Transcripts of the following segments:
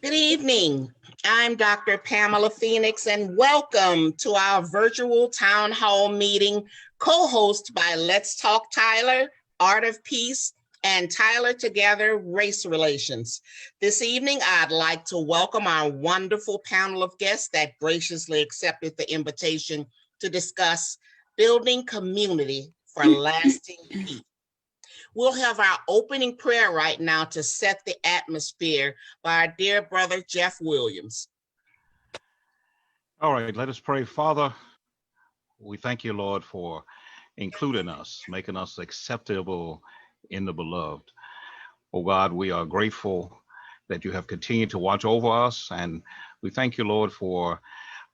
Good evening. I'm Dr. Pamela Phoenix, and welcome to our virtual town hall meeting, co-hosted by Let's Talk Tyler, Art of Peace, and Tyler Together, Race Relations. This evening, I'd like to welcome our wonderful panel of guests that graciously accepted the invitation to discuss building community for lasting peace. We'll have our opening prayer right now to set the atmosphere by our dear brother, Jeff Williams. All right, let us pray. Father, we thank you, Lord, for including us, making us acceptable in the beloved. Oh God, we are grateful that you have continued to watch over us, and we thank you, Lord, for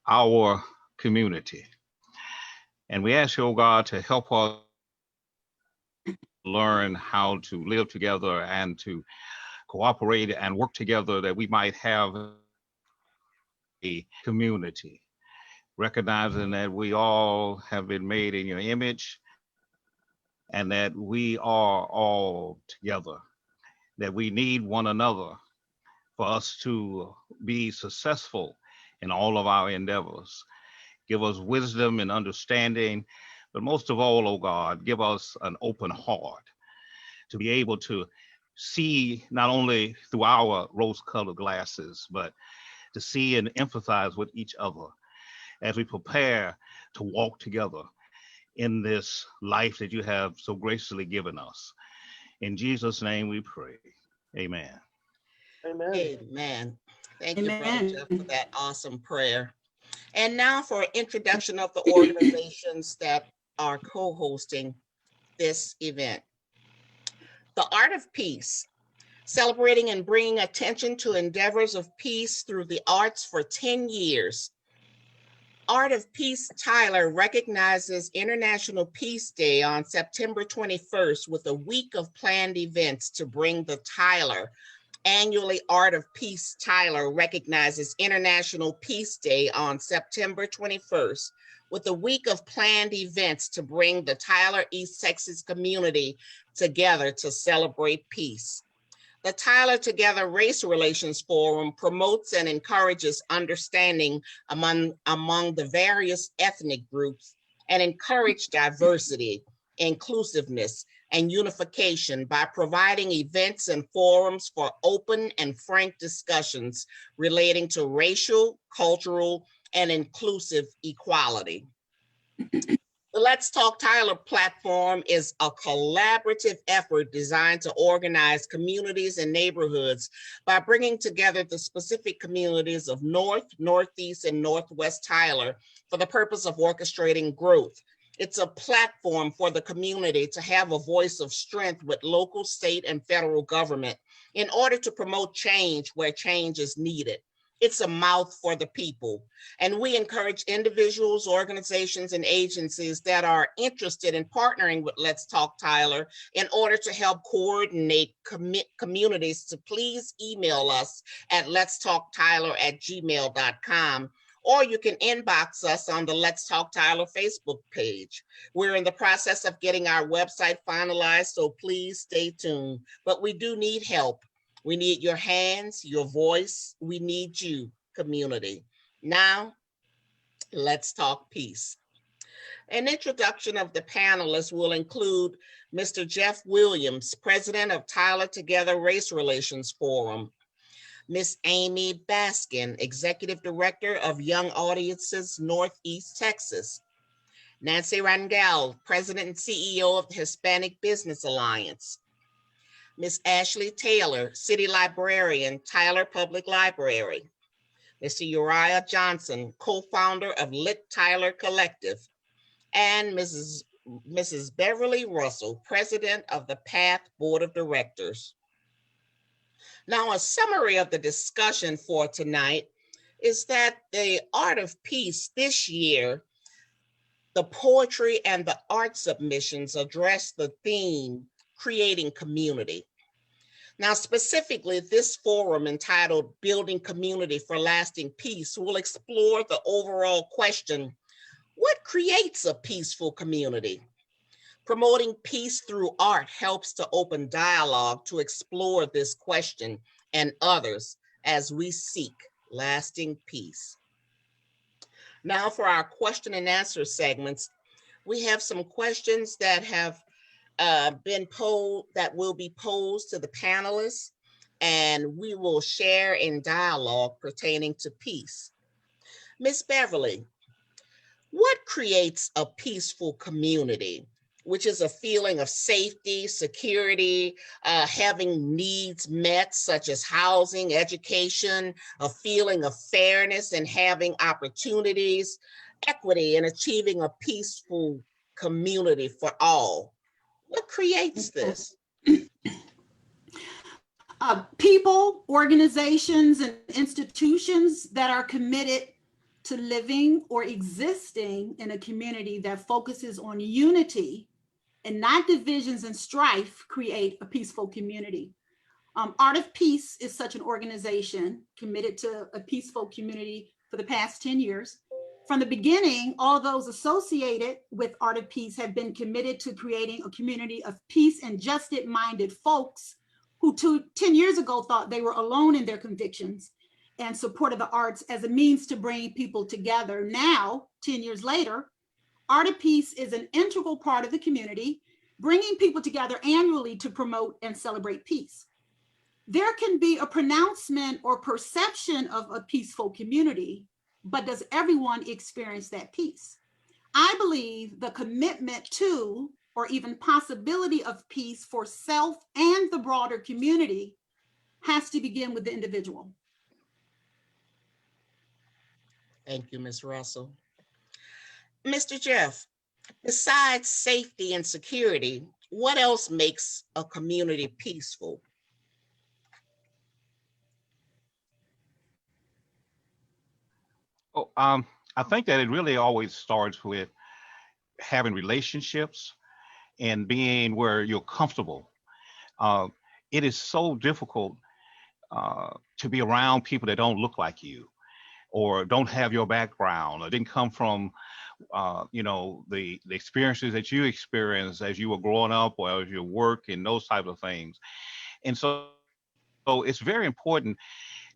our community. And we ask you, oh God, to help us learn how to live together and to cooperate and work together, that we might have a community, recognizing that we all have been made in your image and that we are all together, that we need one another for us to be successful in all of our endeavors. Give us wisdom and understanding, but most of all, oh God, give us an open heart to be able to see not only through our rose-colored glasses, but to see and empathize with each other as we prepare to walk together in this life that you have so graciously given us. In Jesus' name we pray. Amen. Amen. Amen. Thank you, Brother Jeff, for that awesome prayer. And now for an introduction of the organizations that are co-hosting this event. The Art of Peace, celebrating and bringing attention to endeavors of peace through the arts for 10 years. Art of Peace Tyler recognizes International Peace Day on September 21st with a week of planned events to bring the Tyler. Annually, Art of Peace Tyler recognizes International Peace Day on September 21st with a week of planned events to bring the Tyler East Texas community together to celebrate peace. The Tyler Together Race Relations Forum promotes and encourages understanding among the various ethnic groups and encourage diversity, inclusiveness, and unification by providing events and forums for open and frank discussions relating to racial, cultural, and inclusive equality. The Let's Talk Tyler platform is a collaborative effort designed to organize communities and neighborhoods by bringing together the specific communities of North, Northeast, and Northwest Tyler for the purpose of orchestrating growth. It's a platform for the community to have a voice of strength with local, state, and federal government in order to promote change where change is needed. It's a mouth for the people. And we encourage individuals, organizations, and agencies that are interested in partnering with Let's Talk Tyler in order to help coordinate communities to please email us at letstalktyler@gmail.com. Or you can inbox us on the Let's Talk Tyler Facebook page. We're in the process of getting our website finalized, so please stay tuned. But we do need help. We need your hands, your voice. We need you, community. Now, let's talk peace. An introduction of the panelists will include Mr. Jeff Williams, President of Tyler Together Race Relations Forum, Ms. Amy Baskin, Executive Director of Young Audiences Northeast Texas, Nancy Rangel, President and CEO of the Hispanic Business Alliance, Ms. Ashley Taylor, City Librarian, Tyler Public Library, Mr. Uriah Johnson, co-founder of LitTyler Collective, and Mrs. Beverly Russell, President of the PATH Board of Directors. Now, a summary of the discussion for tonight is that the Art of Peace this year, the poetry and the art submissions address the theme, creating community. Now, specifically, this forum entitled Building Community for Lasting Peace will explore the overall question, what creates a peaceful community? Promoting peace through art helps to open dialogue to explore this question and others as we seek lasting peace. Now for our question and answer segments, we have some questions that have been posed, that will be posed to the panelists, and we will share in dialogue pertaining to peace. Miss Beverly, what creates a peaceful community, which is a feeling of safety, security, having needs met, such as housing, education, a feeling of fairness and having opportunities, equity, and achieving a peaceful community for all? What creates this? People, organizations, and institutions that are committed to living or existing in a community that focuses on unity and not divisions and strife create a peaceful community. Art of Peace is such an organization committed to a peaceful community for the past 10 years. From the beginning, all those associated with Art of Peace have been committed to creating a community of peace and justice-minded folks who 10 years ago thought they were alone in their convictions and supported the arts as a means to bring people together. Now, 10 years later, Art of Peace is an integral part of the community, bringing people together annually to promote and celebrate peace. There can be a pronouncement or perception of a peaceful community, but does everyone experience that peace? I believe the commitment to, or even possibility of peace for self and the broader community has to begin with the individual. Thank you, Ms. Russell. Mr. Jeff, besides safety and security, what else makes a community peaceful? Oh, I think that it really always starts with having relationships and being where you're comfortable. It is so difficult to be around people that don't look like you or don't have your background or didn't come from the experiences that you experienced as you were growing up or as your work and those types of things. And so it's very important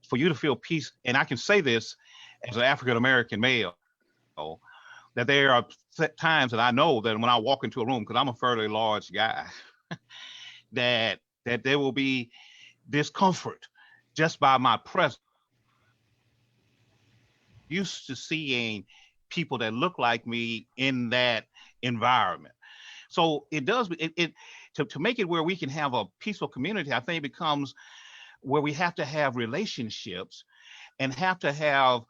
for you to feel peace. And I can say this as an African-American male, that there are times that I know that when I walk into a room, because I'm a fairly large guy, that there will be discomfort just by my presence. Used to seeing people that look like me in that environment. So it does, to make it where we can have a peaceful community, I think it becomes where we have to have relationships and have to have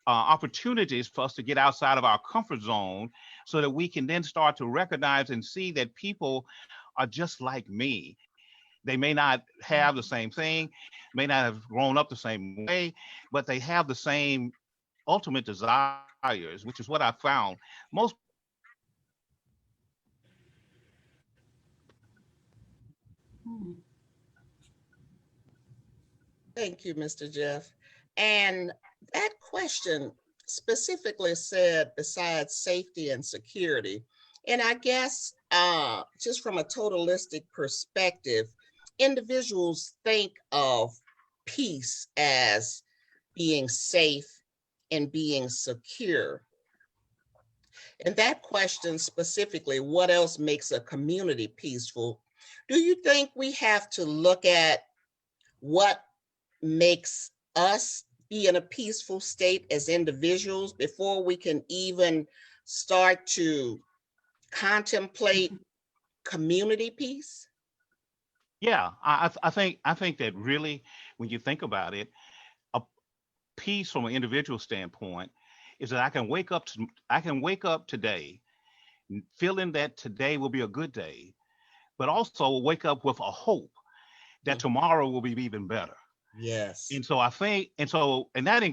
opportunities for us to get outside of our comfort zone so that we can then start to recognize and see that people are just like me. They may not have the same thing, may not have grown up the same way, but they have the same ultimate desires, which is what I found. Most Thank you, Mr. Jeff. And that question specifically said, besides safety and security. And I guess just from a totalistic perspective, individuals think of peace as being safe and being secure. And that question specifically, what else makes a community peaceful? Do you think we have to look at what makes us be in a peaceful state as individuals before we can even start to contemplate community peace? Yeah, I think that really, when you think about it, a peace from an individual standpoint is that I can wake up today feeling that today will be a good day, but also wake up with a hope that tomorrow will be even better. Yes. And so I think, and that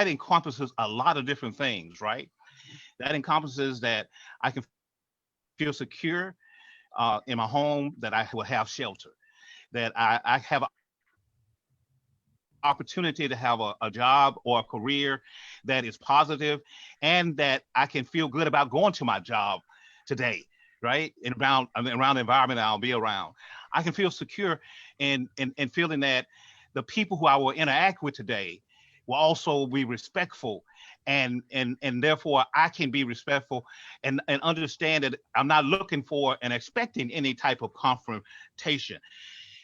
encompasses a lot of different things, right? That encompasses that I can feel secure in my home, that I will have shelter, that I have an opportunity to have a job or a career that is positive, and that I can feel good about going to my job today, right? And around the environment I'll be around. I can feel secure and feeling that the people who I will interact with today will also be respectful, and therefore I can be respectful and understand that I'm not looking for and expecting any type of confrontation,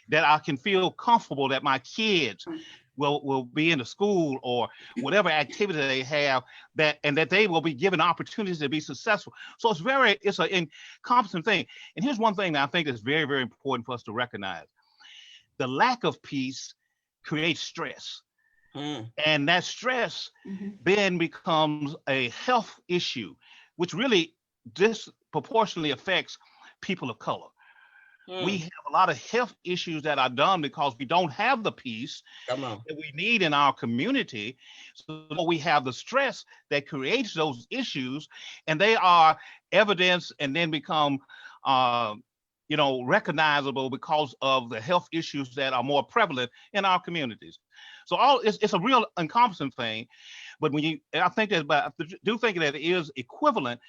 that I can feel comfortable that my kids will be in the school or whatever activity they have, that they will be given opportunities to be successful. So it's an encompassing thing. And here's one thing that I think is very, very important for us to recognize. The lack of peace creates stress. And that stress then becomes a health issue, which really disproportionately affects people of color. We have a lot of health issues that are done because we don't have the peace that we need in our community. So we have the stress that creates those issues, and they are evidence and then become recognizable because of the health issues that are more prevalent in our communities. So it's a real encompassing thing. But I do think that it is equivalent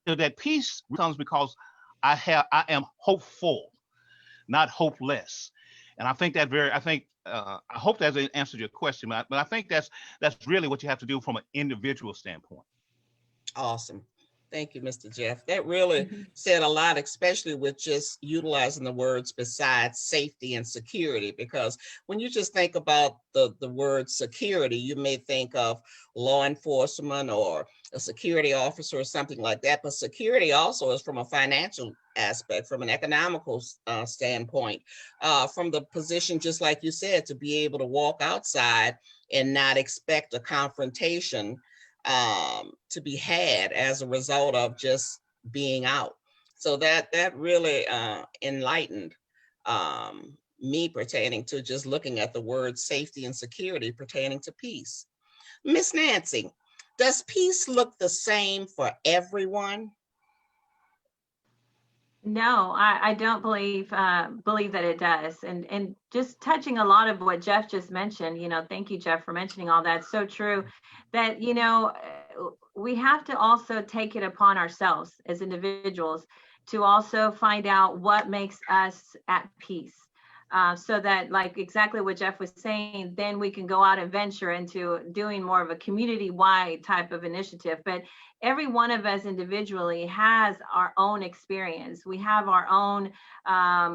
to that peace comes because I am hopeful, not hopeless. And I think I hope that answered your question, but I think that's really what you have to do from an individual standpoint. Awesome. Thank you, Mr. Jeff. That really said a lot, especially with just utilizing the words besides safety and security, because when you just think about the word security, you may think of law enforcement or a security officer or something like that. But security also is from a financial aspect, from an economical standpoint, from the position, just like you said, to be able to walk outside and not expect a confrontation to be had as a result of just being out. So that really enlightened me pertaining to just looking at the word safety and security pertaining to peace. Miss Nancy, does peace look the same for everyone? No, I don't believe that it does. And just touching a lot of what Jeff just mentioned, thank you, Jeff, for mentioning all that. So true that, we have to also take it upon ourselves as individuals to also find out what makes us at peace. So that, like exactly what Jeff was saying, then we can go out and venture into doing more of a community-wide type of initiative. But every one of us individually has our own experience. We have our own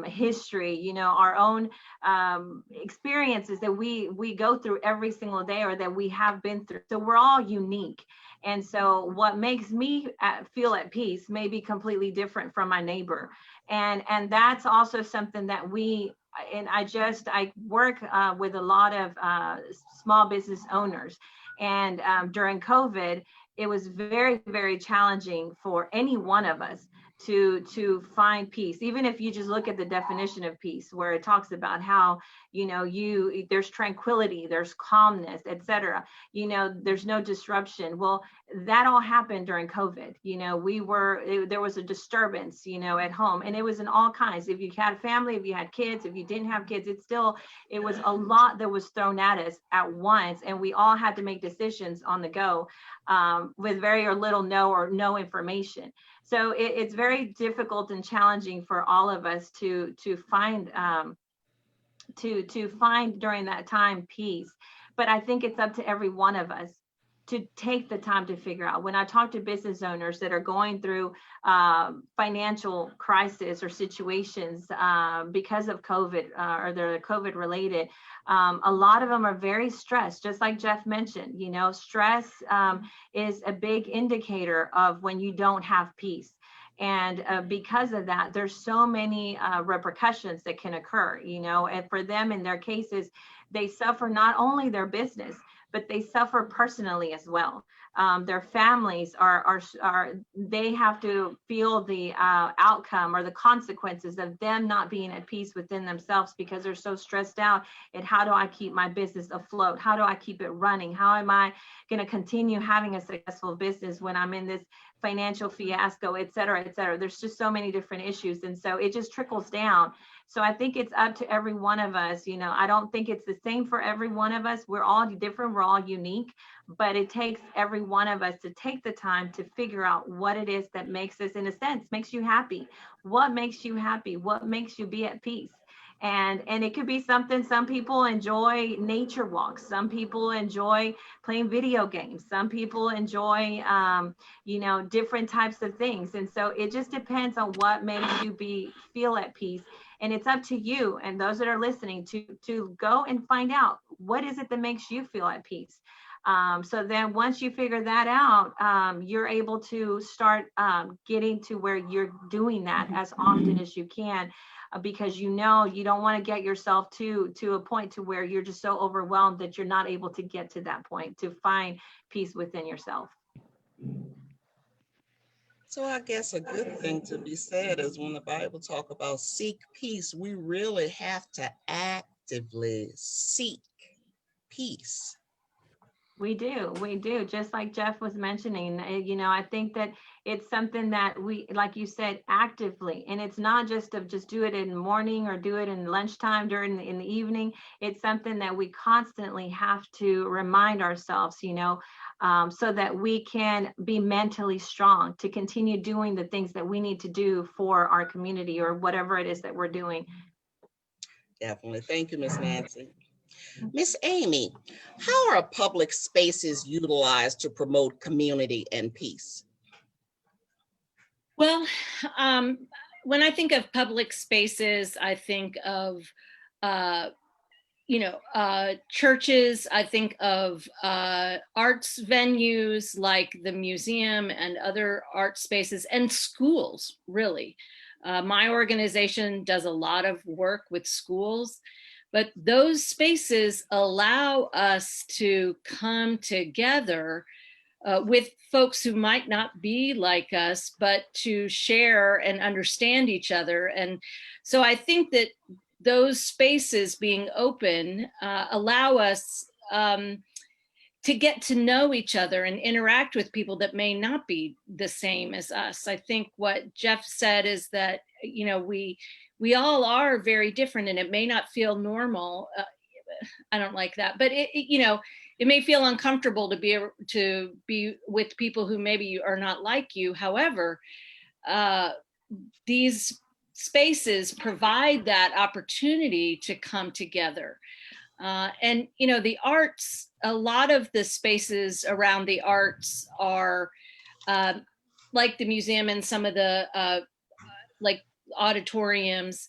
history, our own experiences that we go through every single day or that we have been through. So we're all unique. And so what makes me feel at peace may be completely different from my neighbor. And that's also something that I work with a lot of small business owners. And during COVID, it was very, very challenging for any one of us to find peace. Even if you just look at the definition of peace, where it talks about how, there's tranquility, there's calmness, etc. There's no disruption. Well, that all happened during COVID. There was a disturbance, at home, and it was in all kinds. If you had a family, if you had kids, if you didn't have kids, it was a lot that was thrown at us at once. And we all had to make decisions on the go with very or little no information. So it's very difficult and challenging for all of us to find during that time peace. But I think it's up to every one of us to take the time to figure out. When I talk to business owners that are going through financial crisis or situations because of COVID or they're COVID related, a lot of them are very stressed, just like Jeff mentioned. Stress is a big indicator of when you don't have peace. And because of that, there's so many repercussions that can occur, and for them, in their cases, they suffer not only their business, but they suffer personally as well. Their families they have to feel the outcome or the consequences of them not being at peace within themselves because they're so stressed out at how do I keep my business afloat? How do I keep it running? How am I going to continue having a successful business when I'm in this financial fiasco, et cetera, et cetera? There's just so many different issues. And so it just trickles down. So I think it's up to every one of us. I don't think it's the same for every one of us. We're all different. We're all unique, but it takes every one of us to take the time to figure out what it is that makes us, in a sense, makes you happy. What makes you happy? What makes you be at peace? And it could be something, some people enjoy nature walks, some people enjoy playing video games, some people enjoy different types of things. And so it just depends on what makes you feel at peace. And it's up to you and those that are listening to go and find out, what is it that makes you feel at peace? So then once you figure that out, you're able to start getting to where you're doing that as often as you can, because you don't want to get yourself to a point to where you're just so overwhelmed that you're not able to get to that point to find peace within yourself. So I guess a good thing to be said is when the Bible talk about seek peace, we really have to actively seek peace. We do. Just like Jeff was mentioning, I think that it's something that we, like you said, actively, and it's not just do it in the morning or do it in lunchtime in the evening. It's something that we constantly have to remind ourselves, so that we can be mentally strong to continue doing the things that we need to do for our community or whatever it is that we're doing. Definitely. Thank you, Miss Nancy. Miss Amy, how are public spaces utilized to promote community and peace? Well, when I think of public spaces, I think of, churches. I think of arts venues like the museum and other art spaces, and schools, really. My organization does a lot of work with schools, but those spaces allow us to come together with folks who might not be like us, but to share and understand each other. And so I think that those spaces being open allow us to get to know each other and interact with people that may not be the same as us. I think what Jeff said is that, we all are very different, and it may not feel normal. I don't like that, but it may feel uncomfortable to be with people who maybe are not like you. However, these spaces provide that opportunity to come together. And the arts, a lot of the spaces around the arts are like the museum and some of the like auditoriums.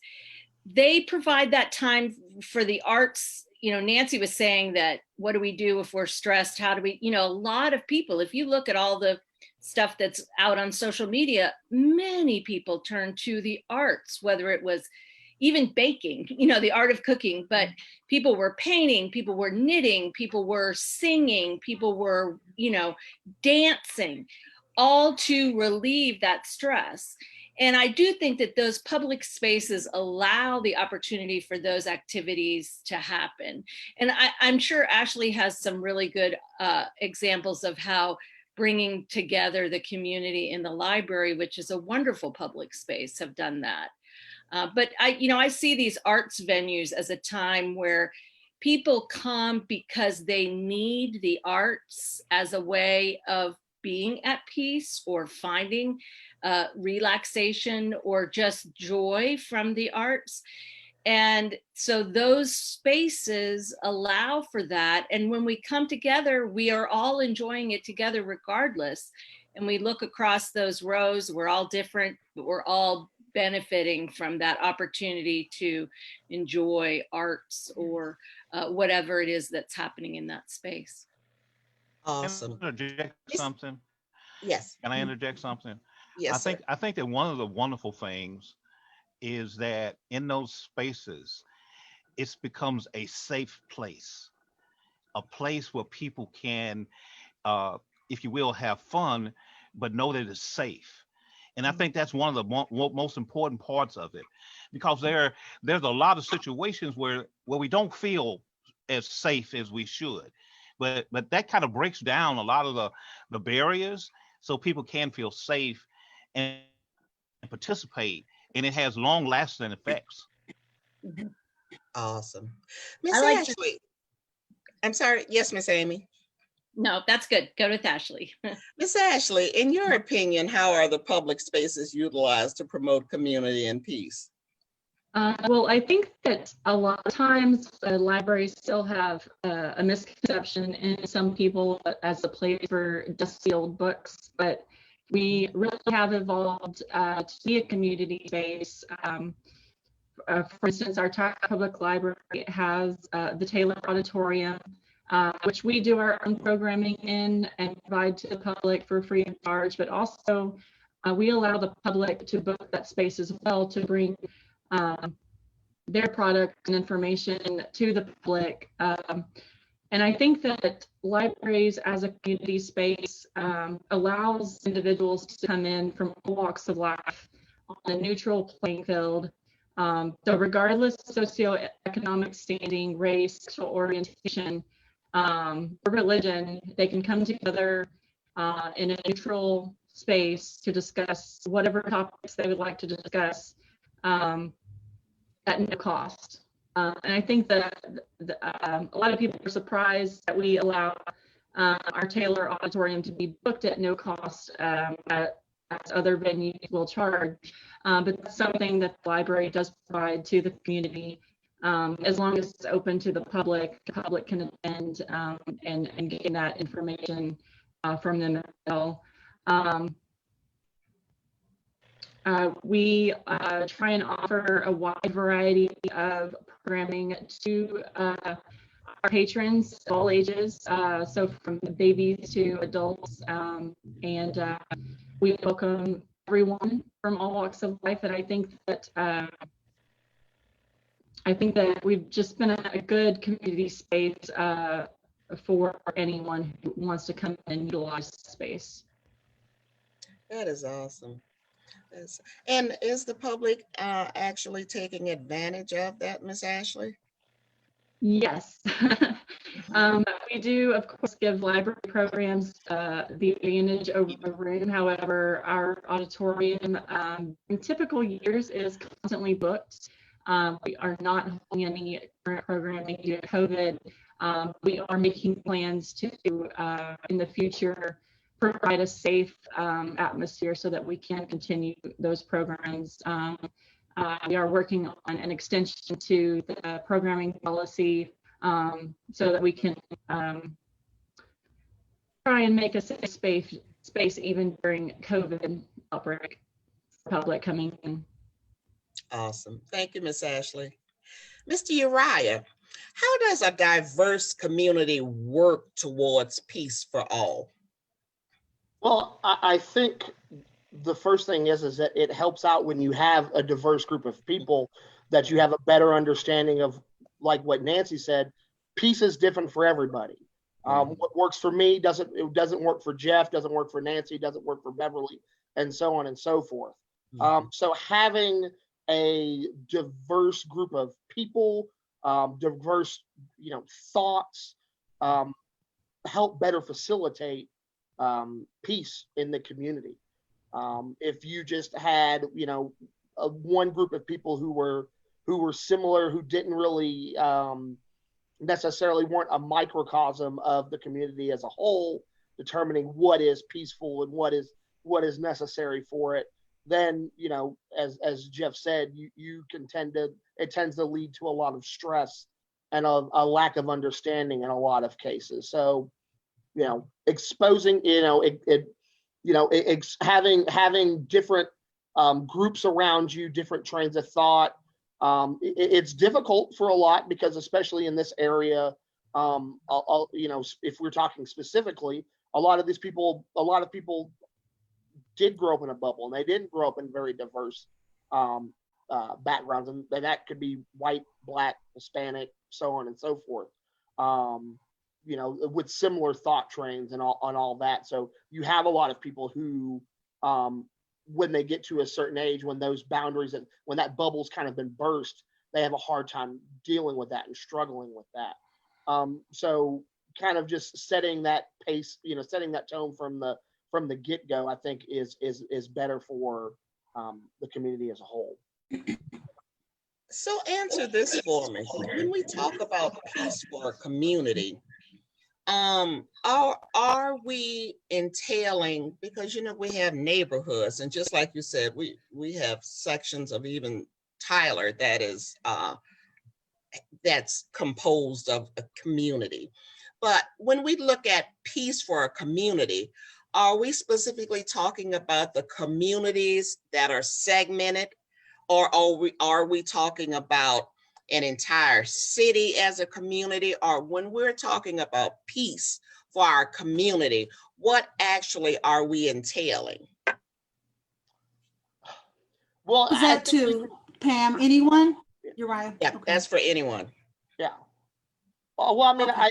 They provide that time for the arts. Nancy was saying that, what do we do if we're stressed? How do we, a lot of people, if you look at all the stuff that's out on social media, many people turn to the arts, whether it was even baking, the art of cooking, but people were painting, people were knitting, people were singing, people were, dancing, all to relieve that stress. And I do think that those public spaces allow the opportunity for those activities to happen. And I'm sure Ashley has some really good examples of how bringing together the community in the library, which is a wonderful public space, have done that. But I see these arts venues as a time where people come because they need the arts as a way of being at peace or finding relaxation or just joy from the arts. And so those spaces allow for that. And when we come together, we are all enjoying it together regardless. And we look across those rows, we're all different, but we're all benefiting from that opportunity to enjoy arts or whatever it is that's happening in that space. Awesome. Can I interject something? Yes. Can I interject something? Yes, I think that one of the wonderful things is that in those spaces, it becomes a safe place, a place where people can, if you will, have fun, but know that it's safe. And I think that's one of the most important parts of it, because there's a lot of situations where we don't feel as safe as we should, but that kind of breaks down a lot of the barriers, so people can feel safe and participate, and it has long-lasting effects. Awesome. Miss Ashley. I'm sorry. Yes, Miss Amy. No, that's good. Go with Ashley. Miss Ashley, in your opinion, how are the public spaces utilized to promote community and peace? Well, I think that a lot of times libraries still have a misconception in some people as a place for dusty old books, but we really have evolved to be a community space. For instance, our Taft Public Library has the Taylor Auditorium, which we do our own programming in and provide to the public for free of charge, but also we allow the public to book that space as well to bring their product and information to the public. And I think that libraries as a community space allows individuals to come in from all walks of life on a neutral playing field. So regardless of socioeconomic standing, race, sexual orientation, or religion, they can come together in a neutral space to discuss whatever topics they would like to discuss at no cost. And I think that a lot of people are surprised that we allow our Taylor Auditorium to be booked at no cost as other venues will charge. But that's something that the library does provide to the community. As long as it's open to the public can attend and gain that information from them as well. We try and offer a wide variety of programming to our patrons of all ages, so from babies to adults, and we welcome everyone from all walks of life. And I think that we've just been a good community space for anyone who wants to come and utilize the space. That is awesome. And is the public actually taking advantage of that, Miss Ashley? Yes. We do, of course, give library programs the advantage over the room. However, our auditorium in typical years is constantly booked. We are not holding any current programming due to COVID. We are making plans to, in the future, provide a safe atmosphere so that we can continue those programs. We are working on an extension to the programming policy so that we can try and make a safe space even during COVID outbreak, public coming in. Awesome. Thank you, Miss Ashley. Mr. Uriah, how does a diverse community work towards peace for all? Well, I think the first thing is that it helps out when you have a diverse group of people, that you have a better understanding of, like what Nancy said, peace is different for everybody. What works for me doesn't work for Jeff, doesn't work for Nancy, doesn't work for Beverly, and so on and so forth. So having a diverse group of people, diverse, thoughts, help better facilitate peace in the community. If you just had, one group of people who were similar, who didn't really necessarily weren't a microcosm of the community as a whole, determining what is peaceful and what is necessary for it, then, as Jeff said, it tends to lead to a lot of stress and a lack of understanding in a lot of cases. So, exposing, having different groups around you, different trains of thought. It's difficult for a lot, because especially in this area, if we're talking specifically, a lot of people did grow up in a bubble, and they didn't grow up in very diverse backgrounds, and that could be white, black, Hispanic, so on and so forth. With similar thought trains and all that. So you have a lot of people who, when they get to a certain age, when those boundaries, when that bubble's kind of been burst, they have a hard time dealing with that and struggling with that. So kind of just setting that pace, setting that tone from the get-go, I think is better for the community as a whole. So answer this for me. When we talk about peace for a community, are we entailing, because we have neighborhoods, and just like you said, we have sections of even Tyler that is that's composed of a community. But when we look at peace for a community, are we specifically talking about the communities that are segmented, or are we talking about an entire city as a community? Or when we're talking about peace for our community, what actually are we entailing? Well, Is that to Pam? Anyone? Uriah? Yeah, Okay. that's for anyone. Yeah. Well, I mean, Okay.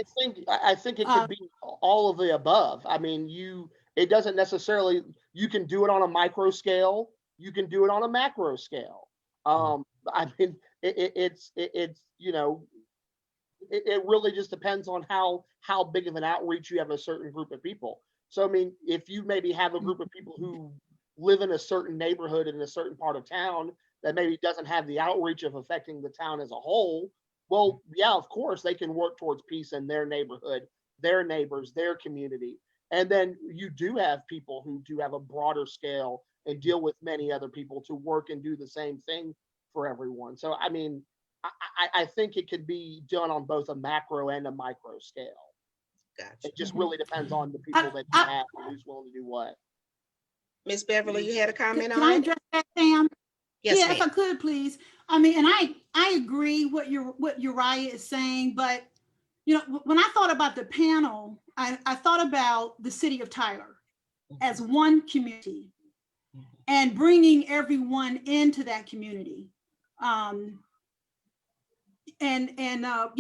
I think it could be all of the above. I mean, it doesn't necessarily, you can do it on a micro scale, you can do it on a macro scale. I mean, it's you know, it really just depends on how big of an outreach you have a certain group of people. So I mean, if you maybe have a group of people who live in a certain neighborhood in a certain part of town that maybe doesn't have the outreach of affecting the town as a whole, well, yeah, of course they can work towards peace in their neighborhood, their neighbors, their community. And then you do have people who do have a broader scale and deal with many other people to work and do the same thing for everyone. So I mean, I think it could be done on both a macro and a micro scale. Gotcha. It just really depends on the people that you have and who's willing to do what. Miss Beverly, you had a comment Can on I it? address that, Pam? Yes, Yeah, ma'am. if I could, please. I mean, and I agree what Uriah is saying, but you know, when I thought about the panel, I thought about the city of Tyler as one community and bringing everyone into that community. You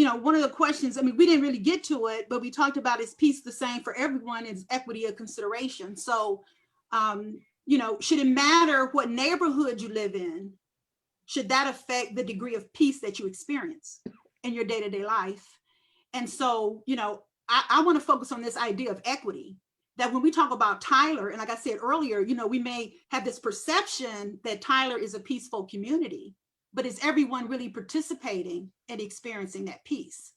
know, one of the questions, I mean, we didn't really get to it, but we talked about is peace the same for everyone? Is equity a consideration? So, you know, should it matter what neighborhood you live in? Should that affect the degree of peace that you experience in your day-to-day life? And so, you know, I want to focus on this idea of equity, that when we talk about Tyler, and like I said earlier, you know, we may have this perception that Tyler is a peaceful community, but is everyone really participating and experiencing that peace?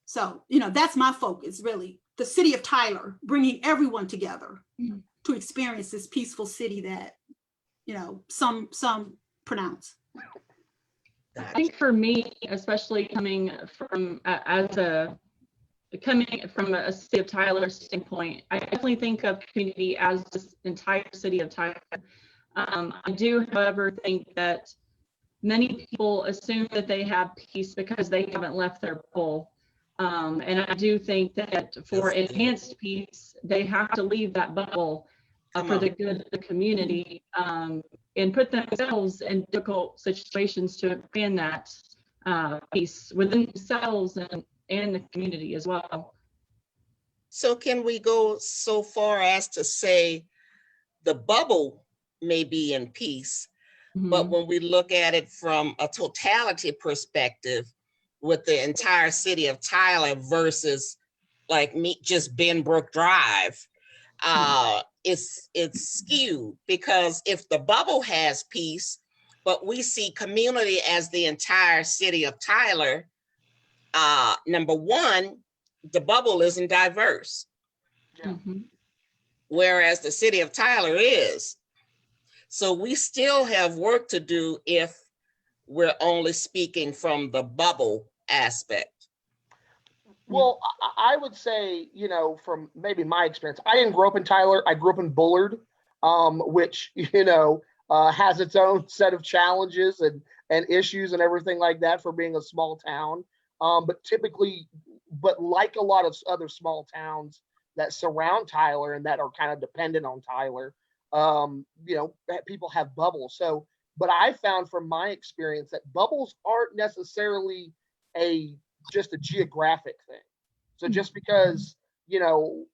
So, you know, that's my focus, really. The city of Tyler, bringing everyone together to experience this peaceful city that, you know, some pronounce. I think for me, especially coming from a city of Tyler standpoint, I definitely think of community as this entire city of Tyler. I do, however, think that many people assume that they have peace because they haven't left their bubble. And I do think that for enhanced peace, they have to leave that bubble for the good of the community, and put themselves in difficult situations to expand that peace within themselves and the community as well. So can we go so far as to say the bubble may be in peace, but when we look at it from a totality perspective with the entire city of Tyler versus like just Benbrook Drive, it's skewed, because if the bubble has peace, but we see community as the entire city of Tyler, number one, the bubble isn't diverse. Yeah. Whereas the city of Tyler is. So we still have work to do if we're only speaking from the bubble aspect. Well, I would say, you know, from maybe my experience, I didn't grow up in Tyler. I grew up in Bullard, which, you know, has its own set of challenges and issues and everything like that for being a small town. But like a lot of other small towns that surround Tyler and that are kind of dependent on Tyler, you know, people have bubbles. So, but I found from my experience that bubbles aren't necessarily just a geographic thing. So just because, you know,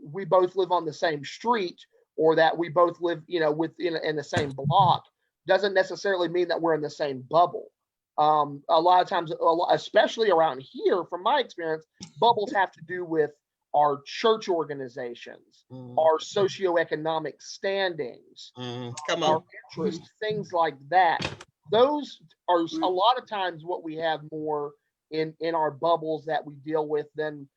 we both live on the same street, or that we both live, you know, in the same block, doesn't necessarily mean that we're in the same bubble. A lot of times, especially around here, from my experience, bubbles have to do with our church organizations, our socioeconomic standings, our interests, things like that. Those are a lot of times what we have more in our bubbles that we deal with than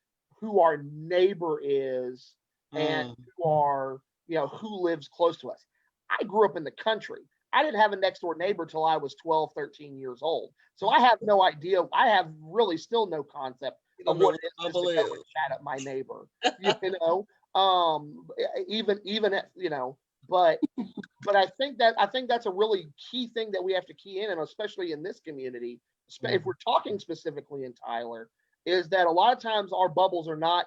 who our neighbor is and who are, you know, who lives close to us. I grew up in the country. I didn't have a next door neighbor till I was 12, 13 years old. So I have no idea. I have really still no concept of what it is just to go and chat up my neighbor, even at, but I think that's a really key thing that we have to key in, and especially in this community, if we're talking specifically in Tyler, is that a lot of times our bubbles are not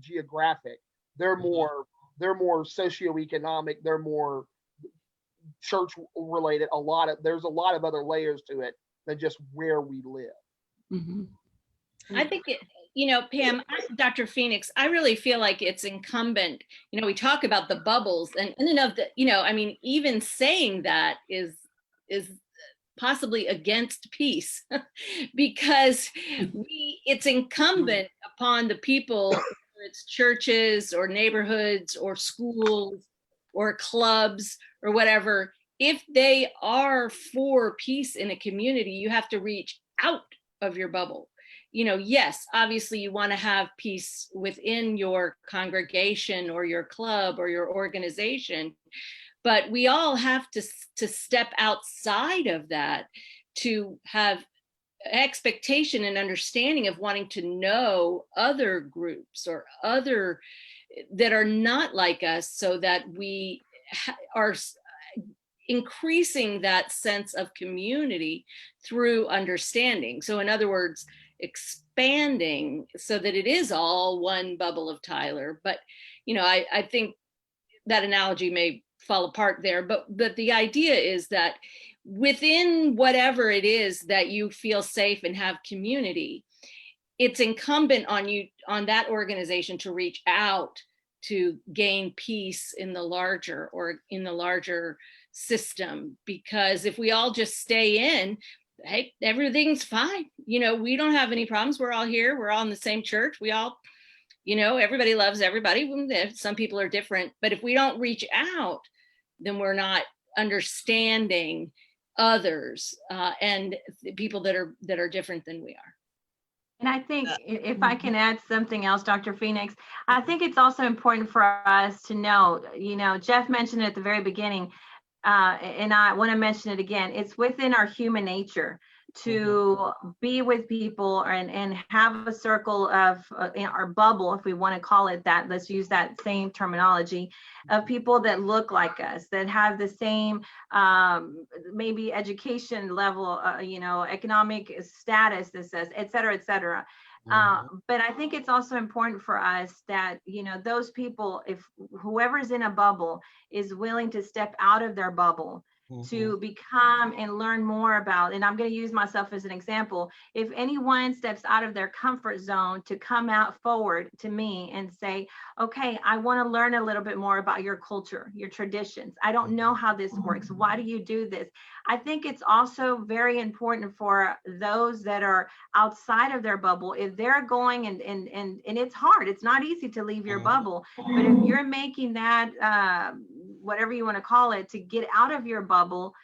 geographic. They're more socioeconomic. They're more church related. There's a lot of other layers to it than just where we live. Mm-hmm. I think Pam, Dr. Phoenix, I really feel like it's incumbent, we talk about the bubbles and even saying that is possibly against peace because it's incumbent upon the people, whether it's churches or neighborhoods or schools or clubs or whatever, if they are for peace in a community, you have to reach out of your bubble. Yes, obviously you want to have peace within your congregation or your club or your organization, but we all have to step outside of that to have expectation and understanding of wanting to know other groups or other that are not like us, so that we are increasing that sense of community through understanding. So in other words, expanding so that it is all one bubble of Tyler. But, I think that analogy may fall apart there, but the idea is that within whatever it is that you feel safe and have community, it's incumbent on that organization to reach out to gain peace in the larger system. Because if we all just stay in, hey, everything's fine. We don't have any problems. We're all here. We're all in the same church. We all, everybody loves everybody. Some people are different, but if we don't reach out, then we're not understanding others and people that are different than we are. And I think if I can add something else, Dr. Phoenix, I think it's also important for us to know, Jeff mentioned it at the very beginning, and I want to mention it again, it's within our human nature to be with people and have a circle of our bubble, if we want to call it that. Let's use that same terminology, of people that look like us, that have the same maybe education level, economic status, et cetera, et cetera. But I think it's also important for us that, those people, if whoever's in a bubble is willing to step out of their bubble to become and learn more about, and I'm going to use myself as an example, if anyone steps out of their comfort zone to come out forward to me and say, okay, I want to learn a little bit more about your culture, your traditions. I don't know how this works. Why do you do this? I think it's also very important for those that are outside of their bubble, if they're going and it's hard, it's not easy to leave your bubble, but if you're making that, whatever you want to call it, to get out of your bubble.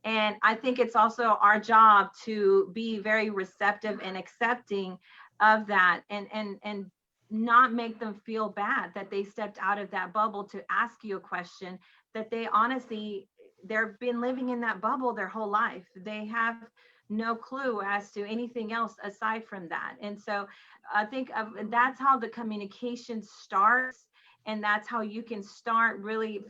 And I think it's also our job to be very receptive and accepting of that, and not make them feel bad that they stepped out of that bubble to ask you a question that they honestly, they've been living in that bubble their whole life. They have no clue as to anything else aside from that. And so I think that's how the communication starts. And that's how you can start really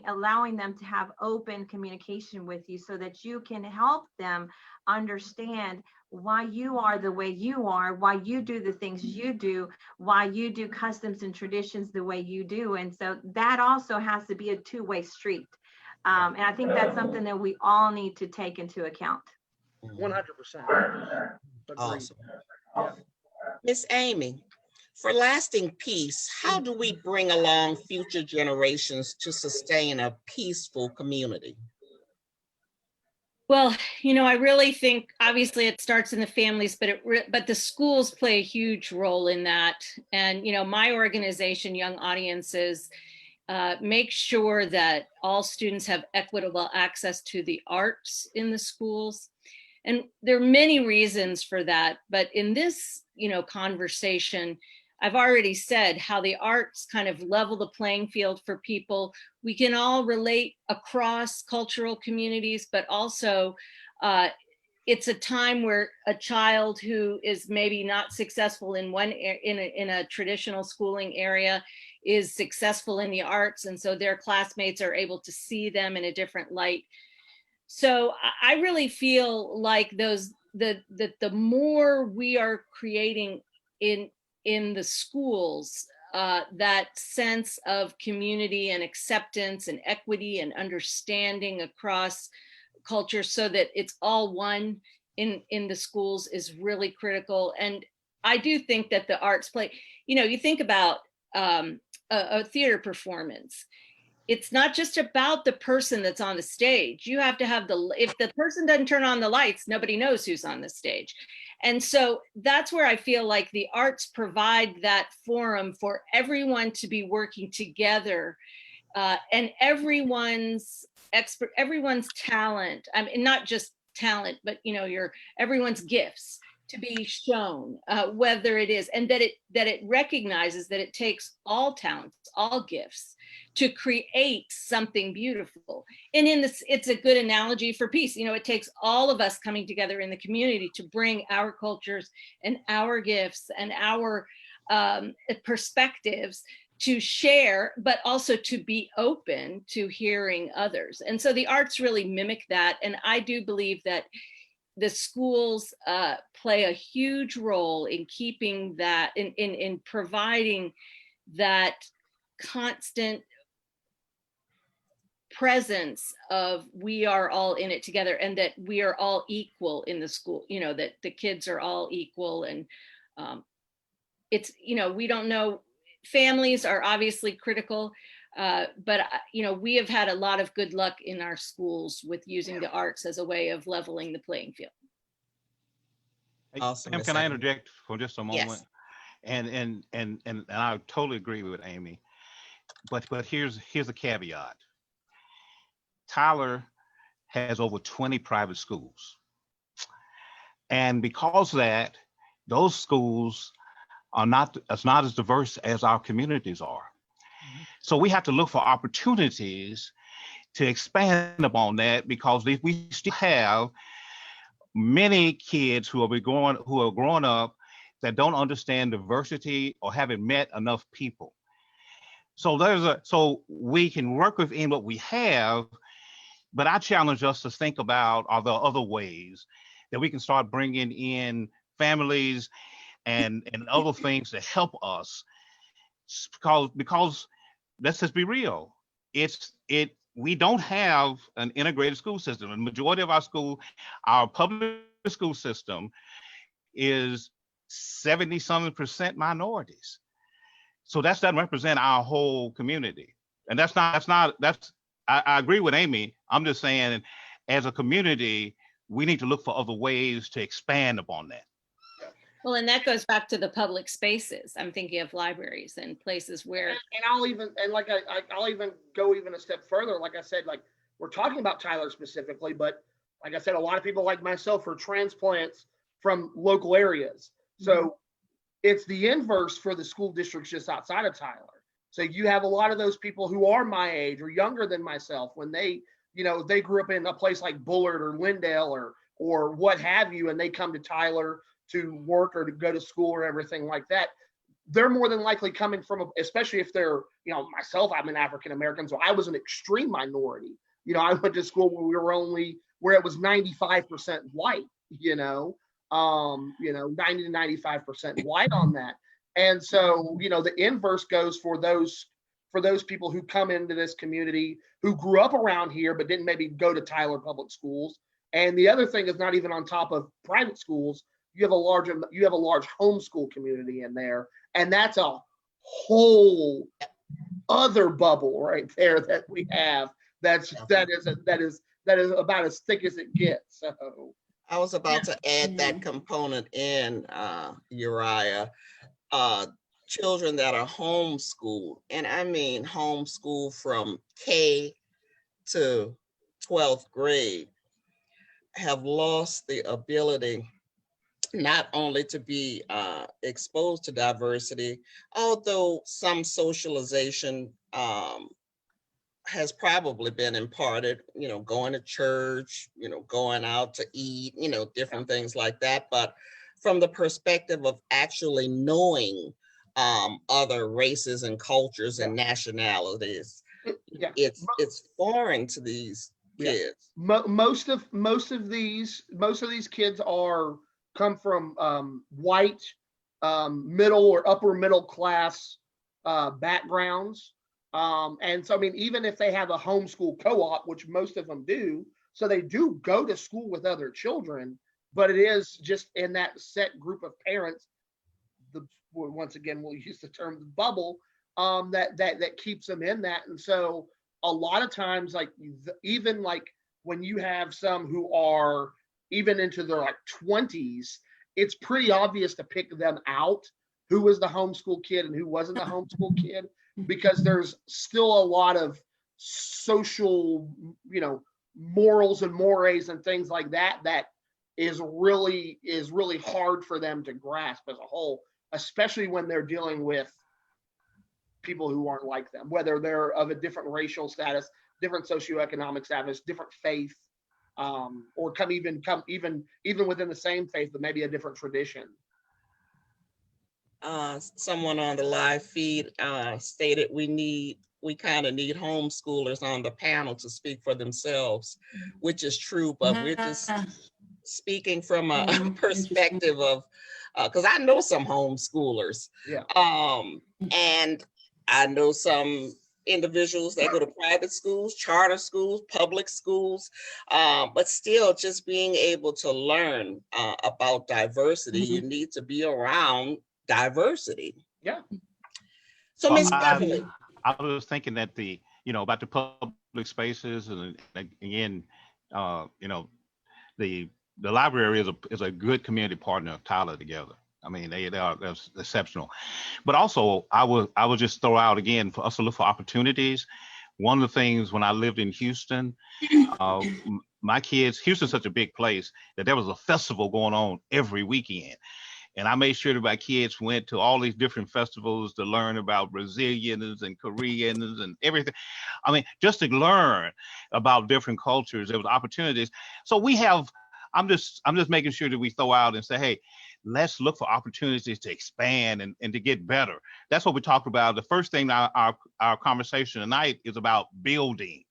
allowing them to have open communication with you, so that you can help them understand why you are the way you are, why you do the things you do, why you do customs and traditions the way you do. And so that also has to be a two-way street. And I think that's something that we all need to take into account. 100%. Awesome. Miss Amy, for lasting peace, how do we bring along future generations to sustain a peaceful community? Well, I really think obviously it starts in the families, but the schools play a huge role in that. And, my organization, Young Audiences, make sure that all students have equitable access to the arts in the schools. And there are many reasons for that. But in this, conversation, I've already said how the arts kind of level the playing field for people. We can all relate across cultural communities, but also it's a time where a child who is maybe not successful in in a traditional schooling area is successful in the arts, and so their classmates are able to see them in a different light. So I really feel like the more we are creating in the schools, that sense of community and acceptance and equity and understanding across culture, so that it's all one in the schools, is really critical. And I do think that the arts play, you think about a theater performance. It's not just about the person that's on the stage. You have to have if the person doesn't turn on the lights, nobody knows who's on the stage. And so that's where I feel like the arts provide that forum for everyone to be working together, and everyone's talent. I mean, not just talent, but everyone's gifts to be shown, whether it is, and that it recognizes that it takes all talents, all gifts, to create something beautiful. And in this, it's a good analogy for peace. It takes all of us coming together in the community to bring our cultures and our gifts and our perspectives to share, but also to be open to hearing others. And so the arts really mimic that. And I do believe that the schools play a huge role in keeping that, in providing that constant presence of we are all in it together, and that we are all equal in the school, that the kids are all equal. And it's, we don't know, families are obviously critical, but we have had a lot of good luck in our schools with using the arts as a way of leveling the playing field. Awesome. Pam, can I interject for just a moment? Yes. And I totally agree with Amy, but here's a caveat. Tyler has over 20 private schools, and because of that, those schools are not as diverse as our communities are. So we have to look for opportunities to expand upon that, because if we still have many kids who are growing up that don't understand diversity or haven't met enough people. So so we can work within what we have, but I challenge us to think about, are there other ways that we can start bringing in families and other things to help us, because let's just be real. We don't have an integrated school system. The majority of our public school system is 70-something% minorities. So that doesn't represent our whole community. And I agree with Amy. I'm just saying, as a community, we need to look for other ways to expand upon that. Well, and that goes back to the public spaces. I'm thinking of libraries and places where. And I'll even go even a step further. Like I said, like we're talking about Tyler specifically, but like I said, a lot of people like myself are transplants from local areas. So it's the inverse for the school districts just outside of Tyler. So you have a lot of those people who are my age or younger than myself, when they grew up in a place like Bullard or Lindale or what have you, and they come to Tyler to work or to go to school or everything like that. They're more than likely coming from, especially if they're, myself, I'm an African American, so I was an extreme minority. I went to school where it was 95% white, 90 to 95% white on that. And so, the inverse goes for those people who come into this community who grew up around here but didn't maybe go to Tyler public schools. And the other thing is, not even on top of private schools, you have a large homeschool community in there, and that's a whole other bubble right there that we have. That is about as thick as it gets. So I was about to add that component in, Uriah. Children that are homeschooled, and I mean homeschooled from K to 12th grade, have lost the ability not only to be exposed to diversity, although some socialization has probably been imparted, going to church, going out to eat, different things like that. But from the perspective of actually knowing other races and cultures and nationalities, it's foreign to these kids. Most of these kids come from white, middle or upper middle class backgrounds. And so, I mean, even if they have a homeschool co-op, which most of them do, so they do go to school with other children, but it is just in that set group of parents, once again, we'll use the term the bubble, that keeps them in that. And so a lot of times, like even like when you have some who are even into their like 20s, it's pretty obvious to pick them out, who was the homeschool kid and who wasn't the homeschool kid, because there's still a lot of social, morals and mores and things like that is really hard for them to grasp as a whole, especially when they're dealing with people who aren't like them, whether they're of a different racial status, different socioeconomic status, different faith, or come even within the same faith, but maybe a different tradition. Someone on the live feed stated we kind of need homeschoolers on the panel to speak for themselves, which is true, but we're just speaking from a perspective of, because I know some homeschoolers, and I know some individuals that go to private schools, charter schools, public schools, but still just being able to learn about diversity, you need to be around diversity. So Ms. Beverly. I was thinking that about the public spaces, and again, the library is a good community partner of Tyler together. I mean, they are exceptional. But also, I would just throw out again for us to look for opportunities. One of the things when I lived in Houston, my kids, Houston's such a big place that there was a festival going on every weekend. And I made sure that my kids went to all these different festivals to learn about Brazilians and Koreans and everything. I mean, just to learn about different cultures, there was opportunities. So I'm just making sure that we throw out and say, hey, let's look for opportunities to expand and to get better. That's what we talked about. The first thing our conversation tonight is about building.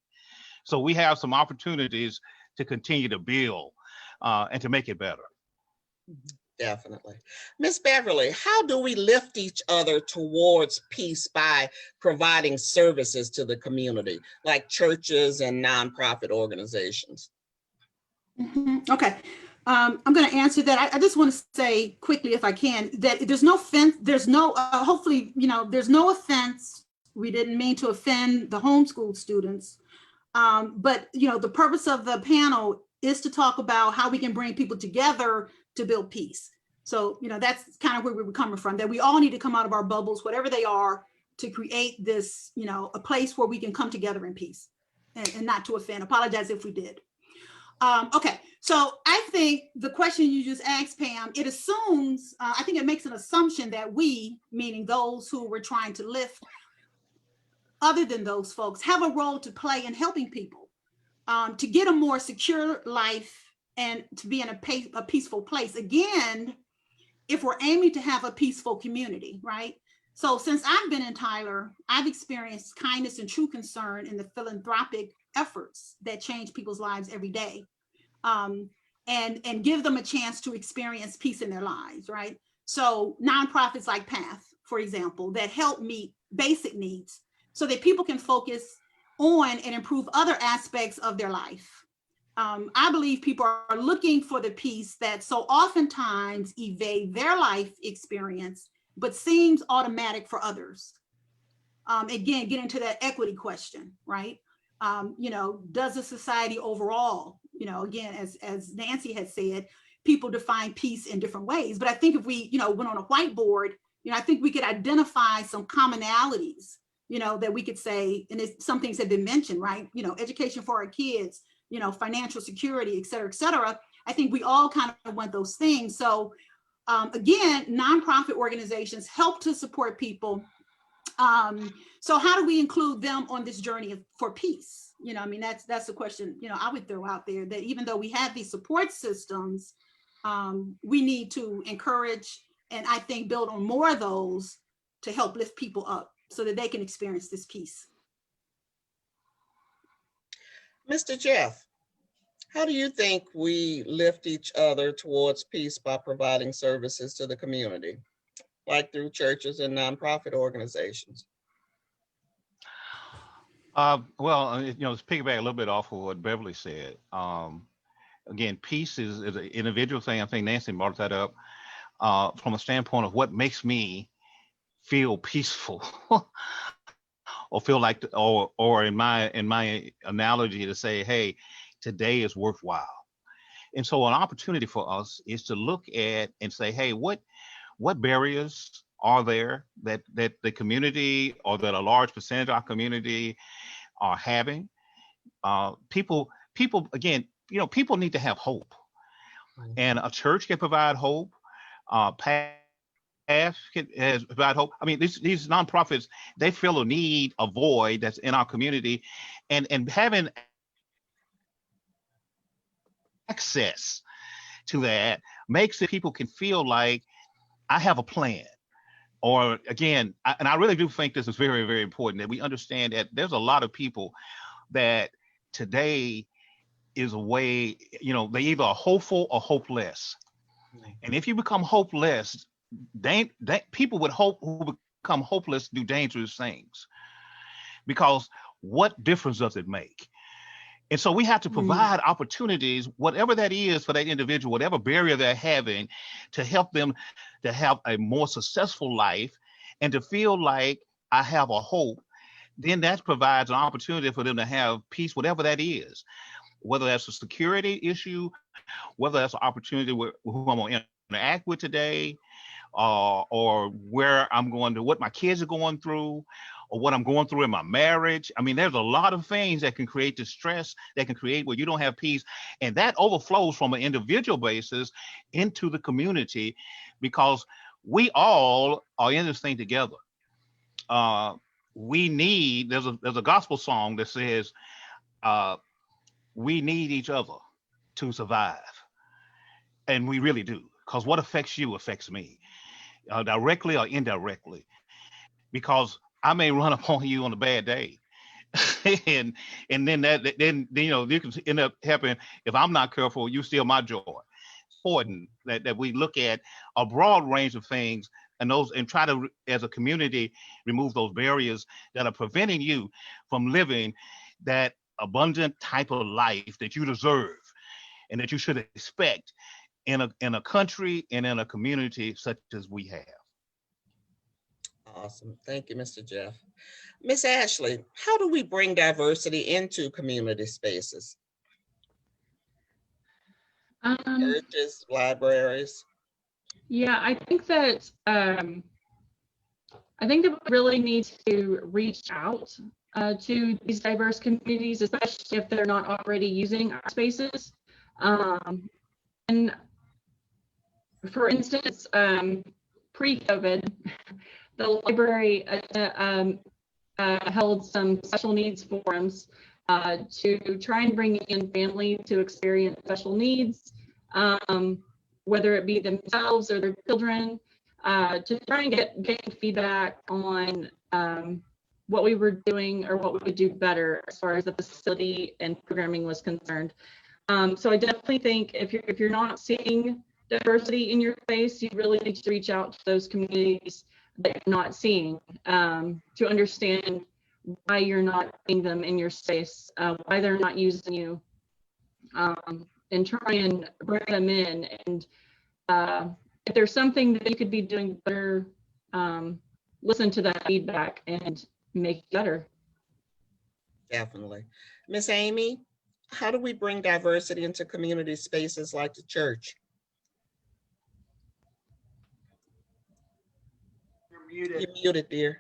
So we have some opportunities to continue to build and to make it better. Definitely. Ms. Beverly, how do we lift each other towards peace by providing services to the community, like churches and nonprofit organizations? Okay. I'm going to answer that. I just want to say quickly, if I can, that there's no offense. There's no, hopefully, there's no offense. We didn't mean to offend the homeschool students. But, the purpose of the panel is to talk about how we can bring people together to build peace. So, that's kind of where we were coming from, that we all need to come out of our bubbles, whatever they are, to create this, a place where we can come together in peace and not to offend. Apologize if we did. Okay, so I think the question you just asked, Pam, it assumes, I think it makes an assumption that we, meaning those who we're trying to lift, other than those folks, have a role to play in helping people to get a more secure life and to be in a peaceful place. Again, if we're aiming to have a peaceful community, right? So since I've been in Tyler, I've experienced kindness and true concern in the philanthropic efforts that change people's lives every day, and give them a chance to experience peace in their lives, right? So nonprofits like PATH, for example, that help meet basic needs so that people can focus on and improve other aspects of their life. I believe people are looking for the peace that so oftentimes evade their life experience, but seems automatic for others. Again, getting to that equity question, right? Does the society overall, again, as Nancy had said, people define peace in different ways. But I think if we, went on a whiteboard, I think we could identify some commonalities, that we could say, and some things have been mentioned, right? Education for our kids, financial security, et cetera, et cetera. I think we all kind of want those things. So Again, nonprofit organizations help to support people. So how do we include them on this journey for peace? You know, I mean, that's the question, you know, I would throw out there, that even though we have these support systems, we need to encourage and I think build on more of those to help lift people up so that they can experience this peace. Mr. Jeff, how do you think we lift each other towards peace by providing services to the community, like through churches and nonprofit organizations? Well, you know, to piggyback a little bit off of what Beverly said. Again, peace is an individual thing. I think Nancy brought that up from a standpoint of what makes me feel peaceful, or feel like, or in my analogy to say, hey, today is worthwhile. And so, an opportunity for us is to look at and say, hey, what barriers are there that the community, or that a large percentage of our community are having? People again, you know, people need to have hope, and a church can provide hope. PAF has provide hope. I mean, these nonprofits, they feel a need, a void that's in our community, and having access to that makes it people can feel like I have a plan. Or again, and I really do think this is very, very important that we understand that there's a lot of people that today is a way, you know, they either are hopeful or hopeless. And if you become hopeless, people with hope who become hopeless do dangerous things, because what difference does it make? And so we have to provide opportunities, whatever that is for that individual, whatever barrier they're having, to help them to have a more successful life and to feel like I have a hope. Then that provides an opportunity for them to have peace, whatever that is, whether that's a security issue, whether that's an opportunity with who I'm going to interact with today, or where I'm going to, what my kids are going through, or what I'm going through in my marriage. I mean, there's a lot of things that can create distress, that can create where you don't have peace. And that overflows from an individual basis into the community, because we all are in this thing together. We need, there's a gospel song that says, we need each other to survive. And we really do, because what affects you affects me, directly or indirectly, because I may run upon you on a bad day. and then then you know, you can end up happening, if I'm not careful, you steal my joy. Important that we look at a broad range of things, and try to, as a community, remove those barriers that are preventing you from living that abundant type of life that you deserve and that you should expect in a country and in a community such as we have. Awesome. Thank you, Mr. Jeff. Miss Ashley, how do we bring diversity into community spaces? Churches, libraries. Yeah, I think that we really need to reach out to these diverse communities, especially if they're not already using our spaces. And for instance, pre-COVID, the library held some special needs forums to try and bring in families to experience special needs, whether it be themselves or their children, to try and get feedback on what we were doing or what we could do better as far as the facility and programming was concerned. So I definitely think if you're not seeing diversity in your space, you really need to reach out to those communities that you're not seeing, to understand why you're not seeing them in your space, why they're not using you, and try and bring them in. And if there's something that you could be doing better, listen to that feedback and make it better. Definitely. Miss Amy, how do we bring diversity into community spaces like the church? You're muted, dear.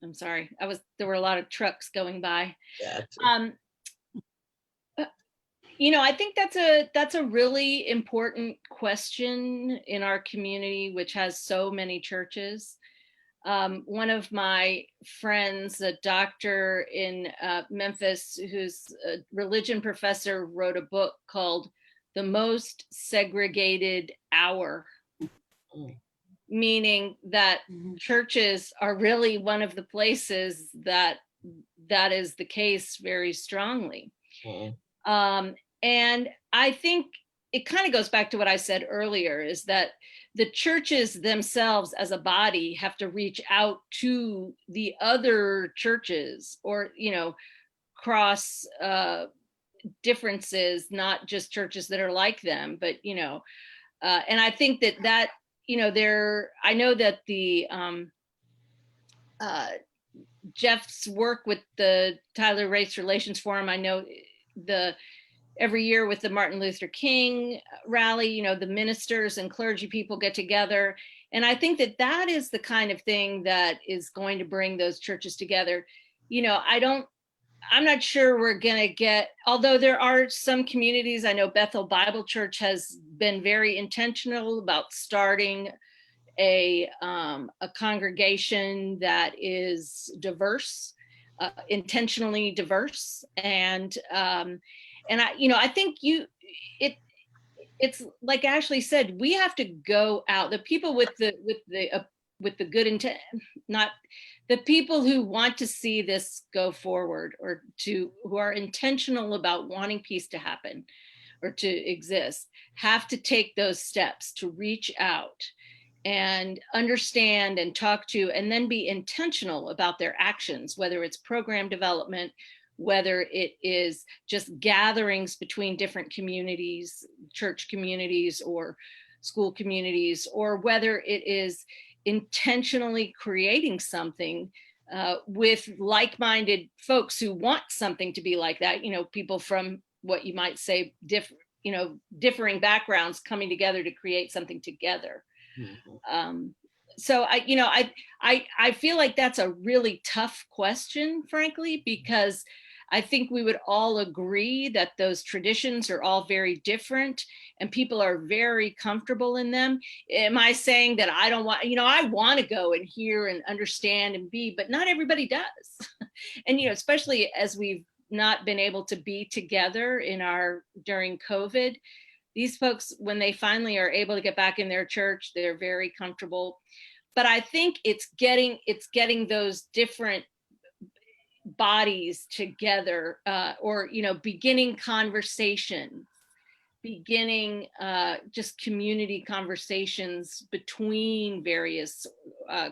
I'm sorry. There were a lot of trucks going by. Gotcha. I think that's a really important question in our community, which has so many churches. One of my friends, a doctor in Memphis, who's a religion professor, wrote a book called "The Most Segregated Hour," meaning that churches are really one of the places that is the case very strongly. And I think it kind of goes back to what I said earlier, is that the churches themselves as a body have to reach out to the other churches, or, cross differences, not just churches that are like them, but, and I think that, I know that the Jeff's work with the Tyler Race Relations Forum, I know every year with the Martin Luther King rally, the ministers and clergy people get together. And I think that is the kind of thing that is going to bring those churches together. I'm not sure we're going to get, although there are some communities, I know Bethel Bible Church has been very intentional about starting a congregation that is diverse, intentionally diverse. And I think it's like Ashley said, we have to go out. The people with the good intent, not the people who want to see this go forward, or who are intentional about wanting peace to happen or to exist, have to take those steps to reach out and understand and talk to, and then be intentional about their actions, whether it's program development, whether it is just gatherings between different communities, church communities or school communities, or whether it is intentionally creating something with like-minded folks who want something to be like that, people from what you might say differing backgrounds coming together to create something together. So I feel like that's a really tough question, frankly, because I think we would all agree that those traditions are all very different and people are very comfortable in them. Am I saying that I don't want, I want to go and hear and understand and be, but not everybody does. And, especially as we've not been able to be together during COVID, these folks, when they finally are able to get back in their church, they're very comfortable. But I think it's getting those different bodies together, or beginning conversation, just community conversations between various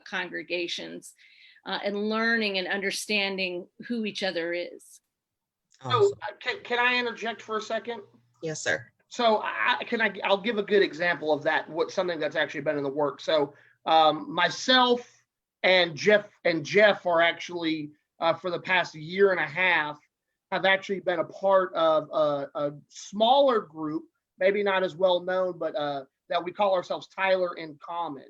congregations, and learning and understanding who each other is. So can I interject for a second? Yes, sir. So I'll give a good example of that. Something that's actually been in the works. So myself and Jeff are actually for the past year and a half have actually been a part of a smaller group, maybe not as well known, but that we call ourselves Tyler in Common.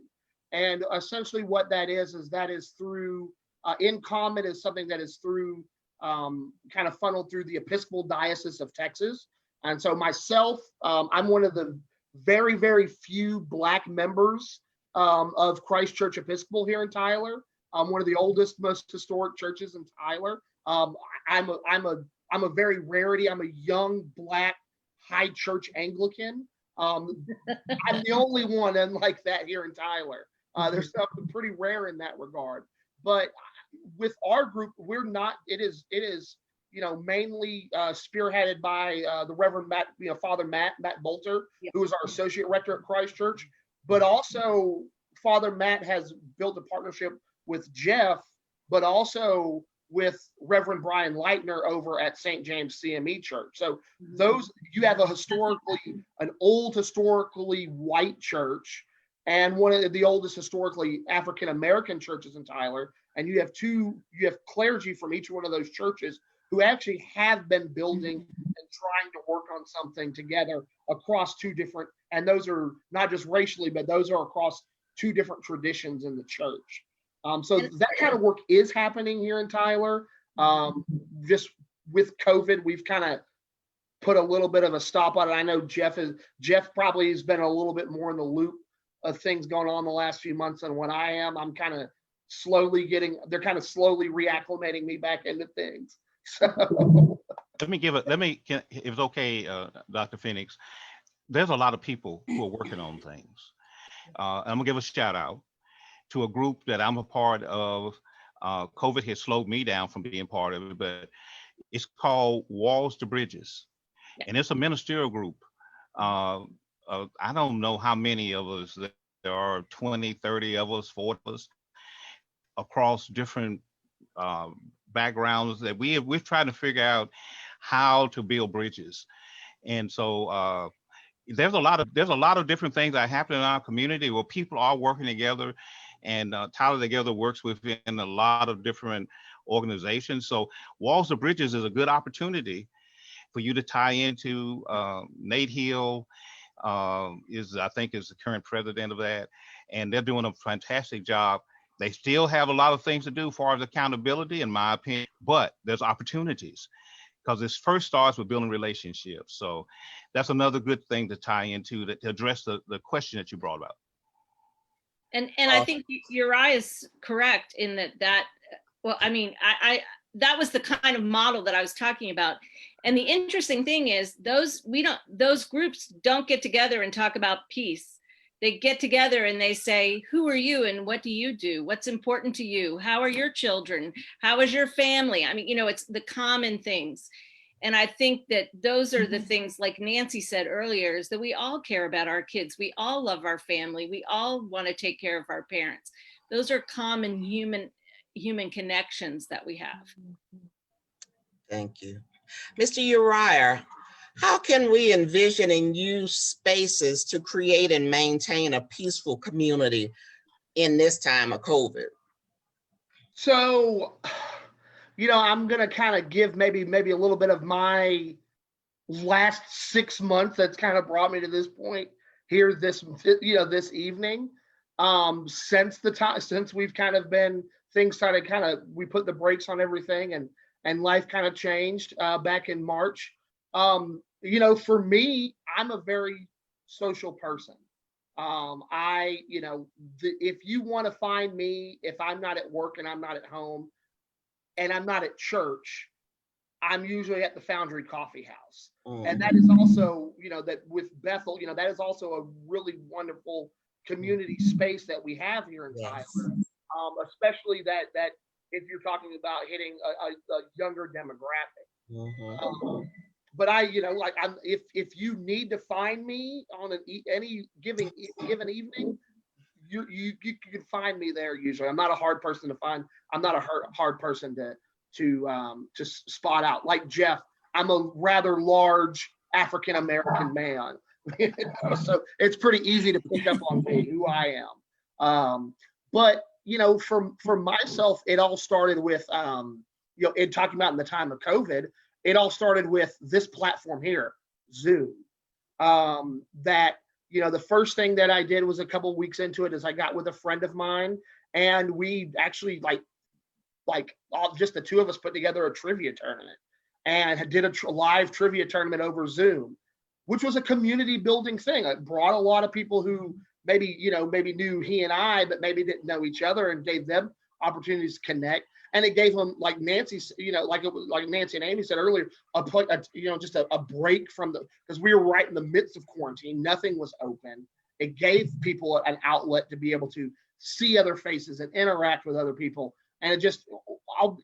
And essentially what that is through In Common is something that is through kind of funneled through the Episcopal Diocese of Texas. And so myself, I'm one of the very, very few Black members of Christ Church Episcopal here in Tyler. I'm one of the oldest, most historic churches in Tyler. I'm a very rarity. I'm a young Black high church Anglican. I'm the only one unlike that here in Tyler. There's something pretty rare in that regard. But with our group, we're not. It is mainly spearheaded by the Reverend Matt, Father Matt Bolter, Yep. who is our associate rector at Christ Church. But also Father Matt has built a partnership with Jeff, but also with Reverend Brian Leitner over at St. James CME Church. So you have an old historically white church and one of the oldest historically African-American churches in Tyler. And you have clergy from each one of those churches who actually have been building and trying to work on something together across two different, and those are not just racially, but those are across two different traditions in the church. So that kind of work is happening here in Tyler. Just with COVID, we've kind of put a little bit of a stop on it. I know Jeff probably has been a little bit more in the loop of things going on the last few months than what I am. I'm kind of they're kind of slowly reacclimating me back into things. So if it's okay, Dr. Phoenix, there's a lot of people who are working on things. I'm gonna give a shout out to a group that I'm a part of. COVID has slowed me down from being part of it, but it's called Walls to Bridges. And it's a ministerial group. I don't know how many of us, there are 20, 30 of us, 40 of us across different backgrounds that we've tried to figure out how to build bridges. And so there's a lot of different things that happen in our community where people are working together, and LitTyler Together works within a lot of different organizations. So Walls to Bridges is a good opportunity for you to tie into. Nate Hill I think is the current president of that, and they're doing a fantastic job. They still have a lot of things to do as far as accountability, in my opinion, but there's opportunities because this first starts with building relationships. So that's another good thing to tie into to address the question that you brought up. And I think Uriah is correct in that well, I mean, I that was the kind of model that I was talking about. And the interesting thing is those groups don't get together and talk about peace. They get together and they say, who are you and what do you do? What's important to you? How are your children? How is your family? I mean, it's the common things. And I think that those are the things, like Nancy said earlier, is that we all care about our kids. We all love our family. We all want to take care of our parents. Those are common human connections that we have. Thank you. Mr. Uriah, how can we envision and use spaces to create and maintain a peaceful community in this time of COVID? So, I'm going to kind of give maybe a little bit of my last 6 months that's kind of brought me to this point here this evening. Since we've kind of been, things started we put the brakes on everything and life kind of changed back in March. For me, I'm a very social person. If you want to find me, if I'm not at work and I'm not at home and I'm not at church, I'm usually at the Foundry Coffee House. And that is also, that with Bethel, that is also a really wonderful community space that we have here in Tyler. Especially that if you're talking about hitting a younger demographic. But if you need to find me on any given evening, you can find me there usually. I'm not a hard person to find. I'm not a hard person to spot out. Like Jeff, I'm a rather large African American man, so it's pretty easy to pick up on me, who I am. But for myself, it all started with in talking about in the time of COVID. It all started with this platform here, Zoom. The first thing that I did was a couple of weeks into it is I got with a friend of mine, and we actually just the two of us put together a trivia tournament and did a live trivia tournament over Zoom, which was a community building thing. It brought a lot of people who maybe knew he and I, but maybe didn't know each other, and gave them opportunities to connect. And it gave them, like Nancy, like Nancy and Amy said earlier, just a break from because we were right in the midst of quarantine. Nothing was open. It gave people an outlet to be able to see other faces and interact with other people. And it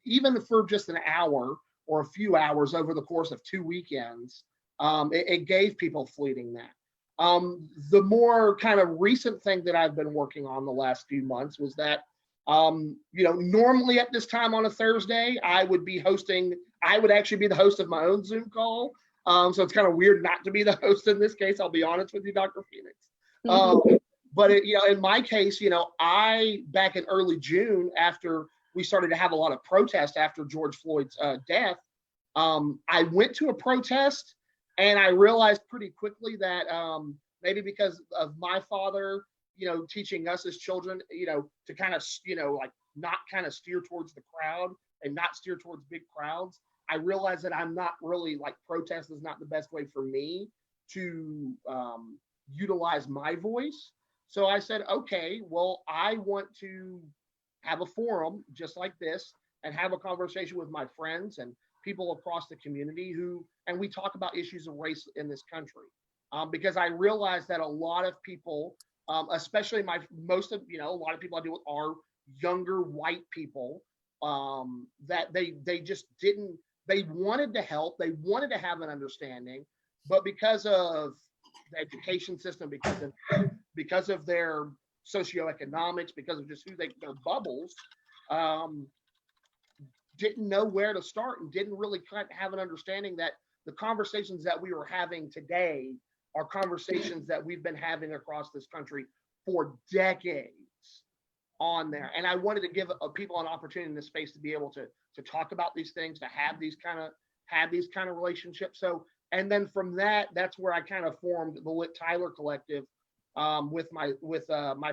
even for just an hour or a few hours over the course of 2 weekends, it gave people fleeting that. The more kind of recent thing that I've been working on the last few months was that, normally at this time on a Thursday, I would actually be the host of my own Zoom call. So it's kind of weird not to be the host in this case. I'll be honest with you, Dr. Phoenix. But in my case, I, back in early June, after we started to have a lot of protest after George Floyd's death, I went to a protest, and I realized pretty quickly that maybe because of my father, teaching us as children, to kind of, not kind of steer towards the crowd and not steer towards big crowds, I realized that I'm not really like protest is not the best way for me to utilize my voice. So I said, okay, well, I want to have a forum just like this and have a conversation with my friends and people across the community and we talk about issues of race in this country. Because I realized that a lot of people, especially a lot of people I deal with are younger white people, that they just didn't, they wanted to help, they wanted to have an understanding, but because of the education system, because of their socioeconomics, because of just their bubbles, didn't know where to start and didn't really kind of have an understanding that the conversations that we were having today are conversations that we've been having across this country for decades on there. And I wanted to give people an opportunity in this space to be able to talk about these things, to have these kind of relationships. So, and then from that's where I kind of formed the LitTyler Collective with my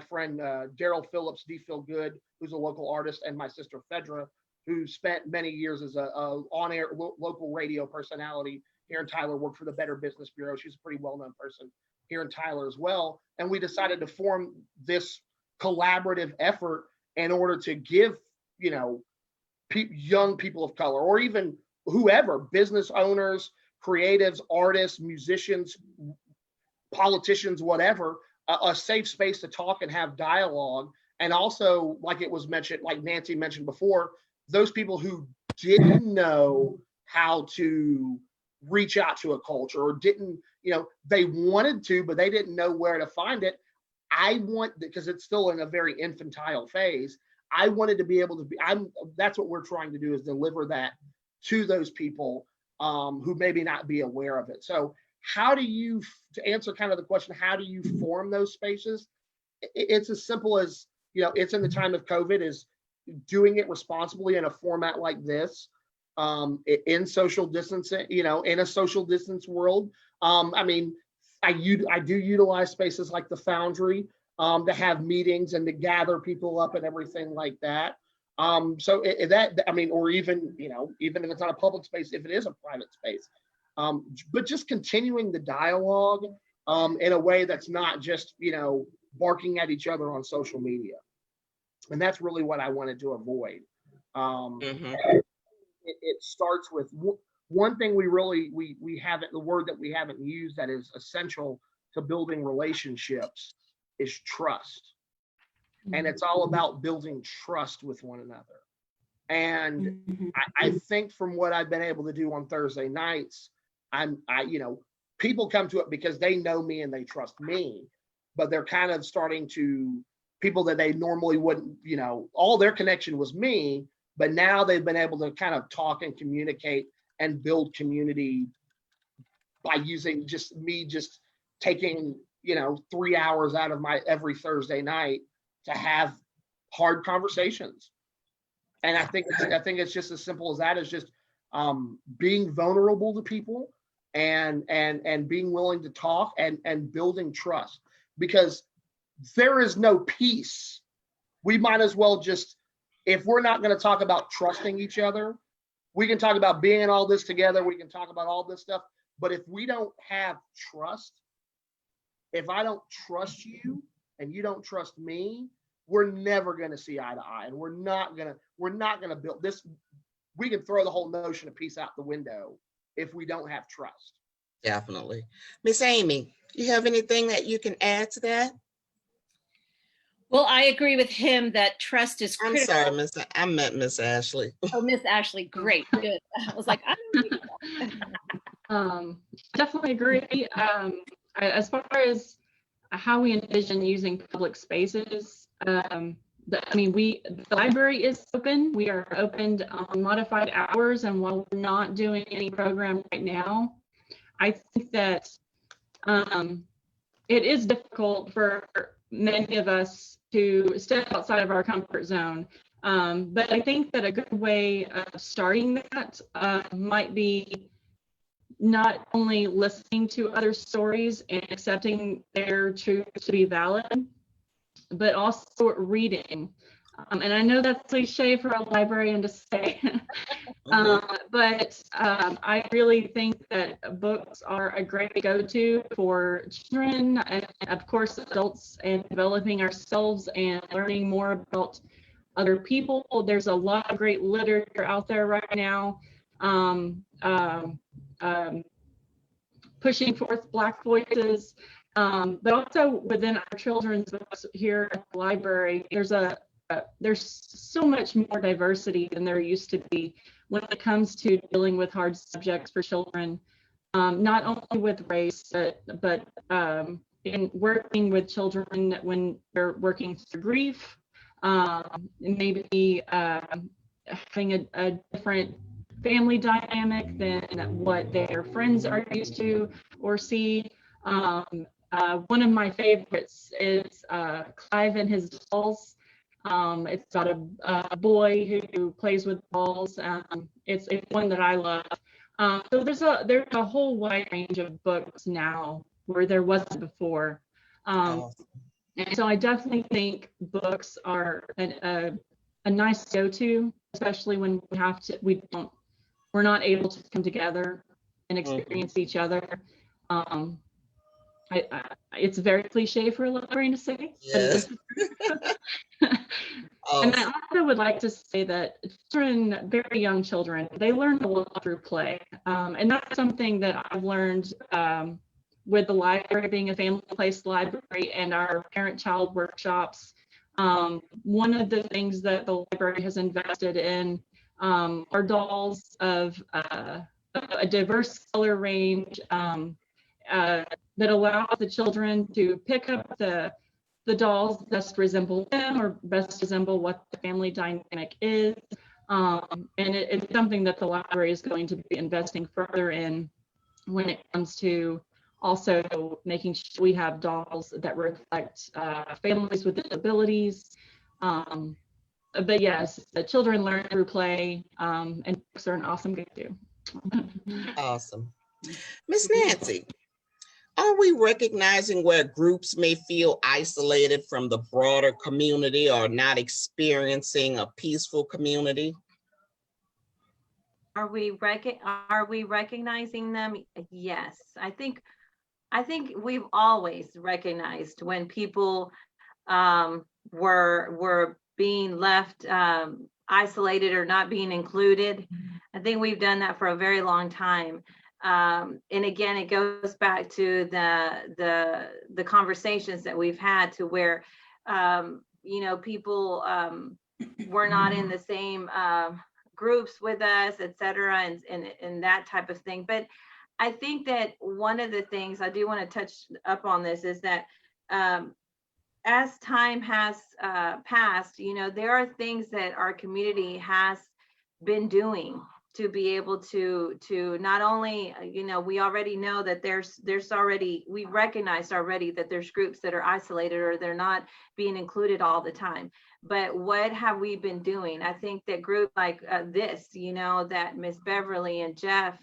friend Daryl Phillips, D. Feel Good, who's a local artist, and my sister Fedra, who spent many years as a on-air local radio personality here in Tyler, worked for the Better Business Bureau. She's a pretty well-known person here in Tyler as well. And we decided to form this collaborative effort in order to give, young people of color, or even whoever, business owners, creatives, artists, musicians, politicians, whatever, a safe space to talk and have dialogue. And also, like it was mentioned, like Nancy mentioned before, those people who didn't know how to reach out to a culture or didn't, they wanted to, but they didn't know where to find it. Because it's still in a very infantile phase, I wanted to be able to that's what we're trying to do, is deliver that to those people who maybe not be aware of it. So to answer kind of the question, how do you form those spaces? It's as simple as, it's in the time of COVID, is doing it responsibly in a format like this, in social distancing, in a social distance world. I do utilize spaces like the Foundry to have meetings and to gather people up and everything like that. Or even, even if it's not a public space, if it is a private space, but just continuing the dialogue in a way that's not just, barking at each other on social media. And that's really what I wanted to avoid. It starts with one thing we haven't, the word that we haven't used that is essential to building relationships is trust. And it's all about building trust with one another. And I think from what I've been able to do on Thursday nights, people come to it because they know me and they trust me, but they're kind of starting to, people that they normally wouldn't, all their connection was me, but now they've been able to kind of talk and communicate and build community by using just taking, 3 hours out of my every Thursday night to have hard conversations. And I think it's just as simple as that, is just being vulnerable to people and being willing to talk and building trust, because there is no peace. We might as well just, if we're not going to talk about trusting each other, we can talk about being in all this together. We can talk about all this stuff. But if we don't have trust, if I don't trust you and you don't trust me, we're never going to see eye to eye. And we're not going to build this. We can throw the whole notion of peace out the window if we don't have trust. Definitely. Miss Amy, you have anything that you can add to that? Well, I agree with him that trust is critical. I'm sorry, I meant Miss Ashley. Oh, Miss Ashley, great, good. I was like, I don't know. Definitely agree. As far as how we envision using public spaces, the library is open. We are open on modified hours, and while we're not doing any program right now, I think that it is difficult for many of us to step outside of our comfort zone. But I think that a good way of starting that might be not only listening to other stories and accepting their truth to be valid, but also reading. And I know that's cliche for a librarian to say, But I really think that books are a great go-to for children and, of course, adults, and developing ourselves and learning more about other people. There's a lot of great literature out there right now, pushing forth Black voices, but also within our children's books here at the library. There's so much more diversity than there used to be when it comes to dealing with hard subjects for children, not only with race, but in working with children when they're working through grief, maybe having a different family dynamic than what their friends are used to or see. One of my favorites is Clive and His Dolls. It's about a boy who plays with balls. It's one that I love. So there's a whole wide range of books now where there wasn't before. And so I definitely think books are a nice go-to, especially when we're not able to come together and experience each other. It's very cliche for a librarian to say. Yes. And I also would like to say that children, very young children, they learn a lot through play. And that's something that I've learned with the library being a family-placed library and our parent-child workshops. One of the things that the library has invested in are dolls of a diverse color range that allows the children to pick up the dolls that best resemble them or best resemble what the family dynamic is. And it's something that the library is going to be investing further in when it comes to also making sure we have dolls that reflect families with disabilities. But yes, the children learn through play, and books are an awesome go-to. Awesome. Miss Nancy, are we recognizing where groups may feel isolated from the broader community or not experiencing a peaceful community? Are we recognizing them? Yes. I think we've always recognized when people were being left isolated or not being included. I think we've done that for a very long time. And again, it goes back to the conversations that we've had to where, people were not in the same groups with us, et cetera, and that type of thing. But I think that one of the things I do want to touch up on this is that as time has passed, there are things that our community has been doing to be able to not only, we already know that we recognized already that there's groups that are isolated or they're not being included all the time. But what have we been doing? I think that group like this, that Miss Beverly and Jeff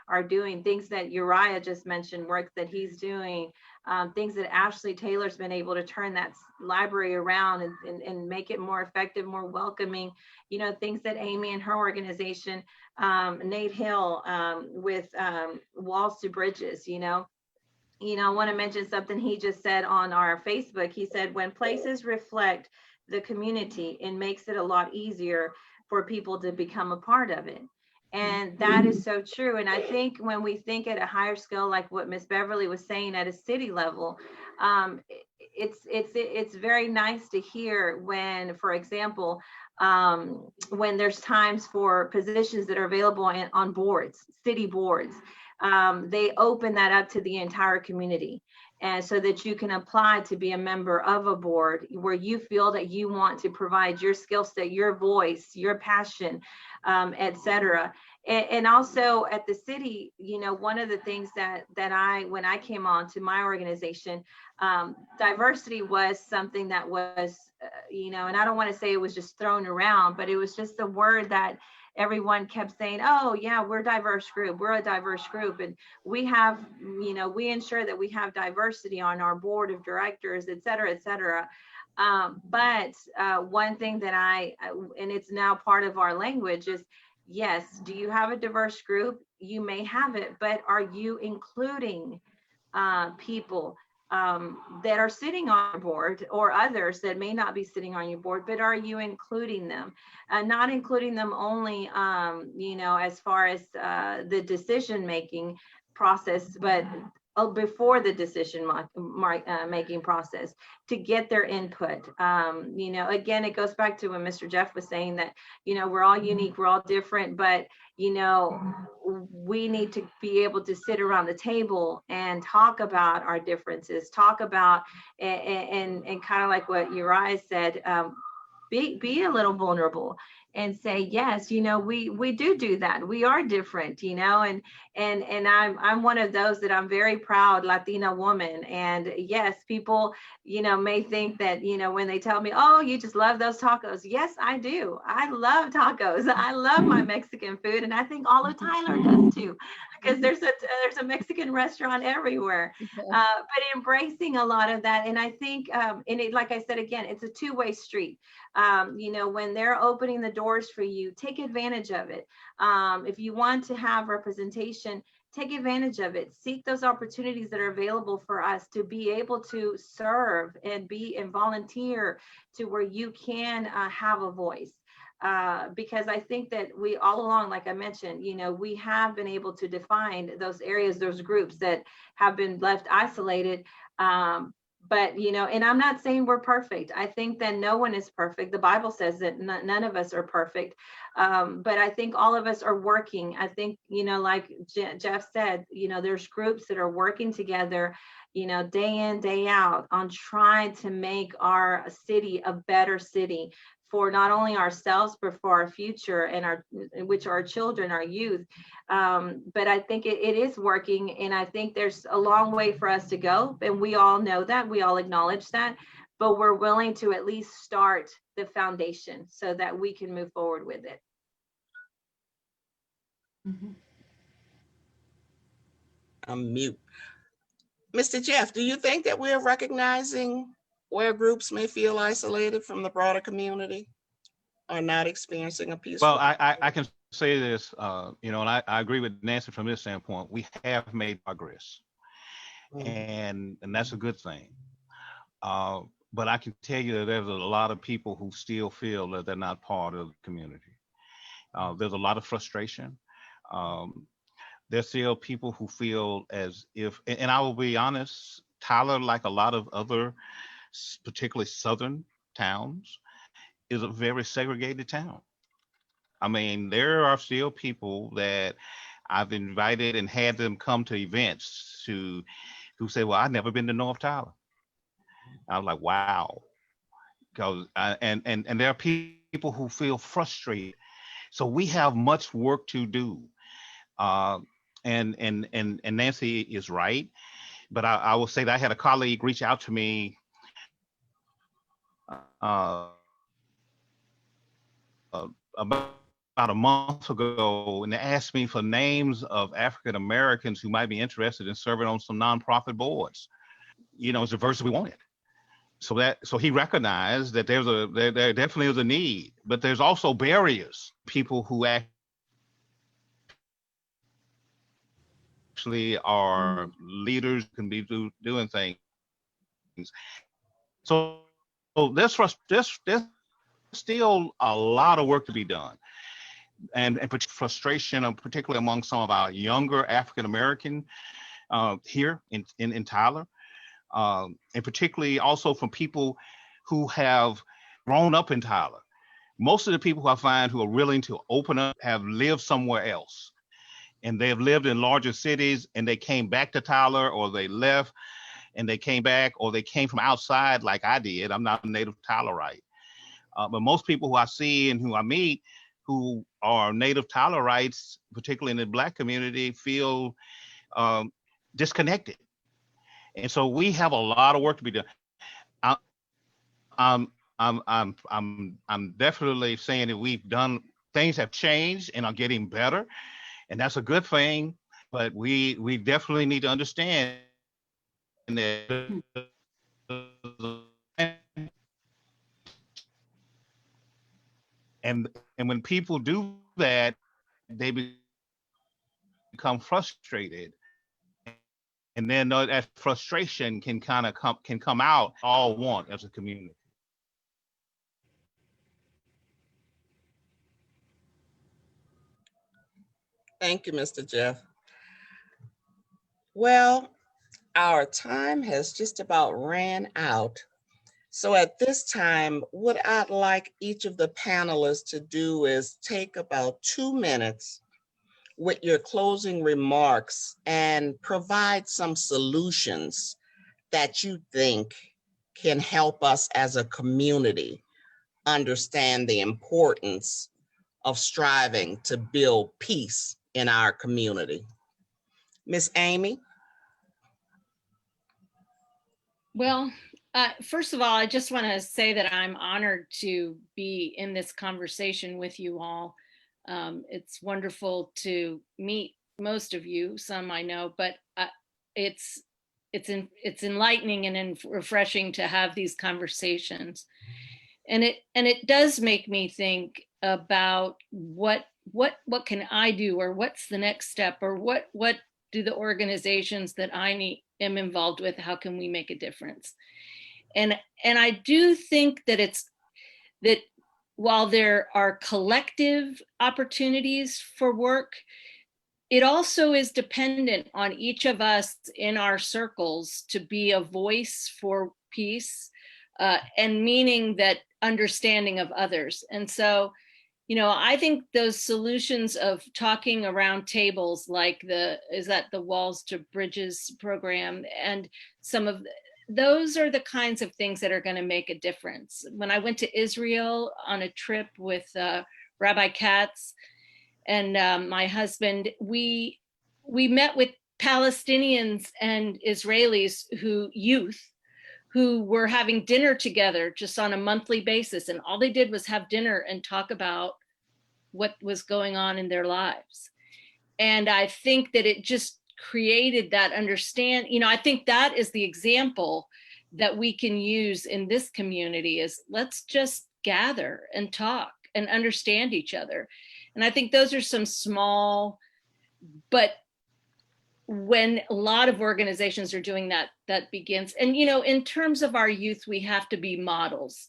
are doing, things that Uriah just mentioned, work that he's doing, things that Ashley Taylor's been able to turn that library around and make it more effective, more welcoming, things that Amy and her organization, Nate Hill with Walls to Bridges, I want to mention something he just said on our Facebook. He said, when places reflect the community, it makes it a lot easier for people to become a part of it. And that is so true. And I think when we think at a higher scale, like what Miss Beverly was saying at a city level, it's very nice to hear when, for example, when there's times for positions that are available on boards, city boards, they open that up to the entire community. And so that you can apply to be a member of a board where you feel that you want to provide your skill set, your voice, your passion, et cetera. And also at the city, one of the things that when I came on to my organization, diversity was something that was, and I don't want to say it was just thrown around, but it was just a word that everyone kept saying, oh yeah, we're a diverse group. We're a diverse group. And we have, we ensure that we have diversity on our board of directors, et cetera, et cetera. But one thing that and it's now part of our language is, yes, do you have a diverse group? You may have it, but are you including people that are sitting on your board, or others that may not be sitting on your board, but are you including them? Not including them only, as far as the decision making process, but before the decision making process, to get their input. Again, it goes back to when Mr. Jeff was saying that, we're all unique, we're all different, but we need to be able to sit around the table and talk about our differences, talk about, and kind of like what Uriah said, be a little vulnerable and say, yes, we do that. We are different, and I'm one of those that I'm very proud Latina woman. And yes, people, may think that, when they tell me, oh, you just love those tacos. Yes, I do. I love tacos. I love my Mexican food. And I think all of Tyler does too, because there's a Mexican restaurant everywhere. But embracing a lot of that. And I think, like I said, again, it's a two-way street. When they're opening the doors for you, take advantage of it. If you want to have representation, take advantage of it. Seek those opportunities that are available for us to be able to serve and volunteer to where you can have a voice. Because I think that we all along, like I mentioned, we have been able to define those areas, those groups that have been left isolated. But, and I'm not saying we're perfect. I think that no one is perfect. The Bible says that none of us are perfect. But I think all of us are working. I think, like Jeff said, there's groups that are working together, day in, day out on trying to make our city a better city for not only ourselves, but for our future and which are our children, our youth. But I think it is working. And I think there's a long way for us to go. And we all know that, we all acknowledge that, but we're willing to at least start the foundation so that we can move forward with it. I'm mute. Mr. Jeff, do you think that we're recognizing where groups may feel isolated from the broader community or not experiencing a peaceful? Well, I can say this, and I agree with Nancy from this standpoint. We have made progress, and that's a good thing. But I can tell you that there's a lot of people who still feel that they're not part of the community. There's a lot of frustration. There's still people who feel as if, and I will be honest, Tyler, like a lot of other, particularly Southern towns, is a very segregated town. I mean, there are still people that I've invited and had them come to events who say, well, I've never been to North Tyler. I was like, wow. And there are people who feel frustrated. So we have much work to do. And Nancy is right. But I will say that I had a colleague reach out to me about a month ago, and they asked me for names of African Americans who might be interested in serving on some nonprofit boards. It's the diversity we wanted. So he recognized that there definitely is a need, but there's also barriers. People who actually are leaders can be doing things. So there's still a lot of work to be done, and frustration, particularly among some of our younger African American here in Tyler, and particularly also from people who have grown up in Tyler. Most of the people who I find who are willing to open up have lived somewhere else, and they have lived in larger cities, and they came back to Tyler, or they left and they came back, or they came from outside like I did. I'm not a native Tylerite. But most people who I see and who I meet who are native Tylerites, particularly in the Black community, feel disconnected. And so we have a lot of work to be done. I'm definitely saying that we've done, things have changed and are getting better, and that's a good thing. But we definitely need to understand that and when people do that, they become frustrated, and then that frustration can come out all want as a community. Thank you, Mr. Jeff. Well, our time has just about ran out. So at this time, what I'd like each of the panelists to do is take about 2 minutes with your closing remarks and provide some solutions that you think can help us as a community understand the importance of striving to build peace in our community. Miss Amy? Well, first of all, I just want to say that I'm honored to be in this conversation with you all. It's wonderful to meet most of you, some I know, but it's enlightening and refreshing to have these conversations. And it does make me think about what can I do, or what's the next step, or what do the organizations that I am involved with, how can we make a difference? And I do think that that while there are collective opportunities for work, it also is dependent on each of us in our circles to be a voice for peace, and meaning that understanding of others. And so, I think those solutions of talking around tables, like the Walls to Bridges program, and some of those are the kinds of things that are going to make a difference. When I went to Israel on a trip with Rabbi Katz and my husband, we met with Palestinians and Israelis youth who were having dinner together just on a monthly basis. And all they did was have dinner and talk about what was going on in their lives. And I think that it just created that I think that is the example that we can use in this community, is let's just gather and talk and understand each other. And I think those are some small, but when a lot of organizations are doing that, that begins. And, in terms of our youth, we have to be models.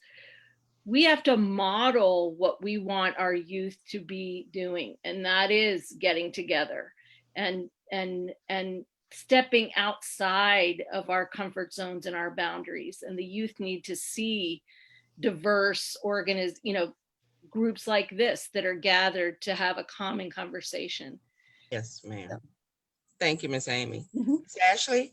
We have to model what we want our youth to be doing. And that is getting together and stepping outside of our comfort zones and our boundaries. And the youth need to see diverse groups like this that are gathered to have a common conversation. Yes, ma'am. Thank you, Miss Amy. Miss Ashley?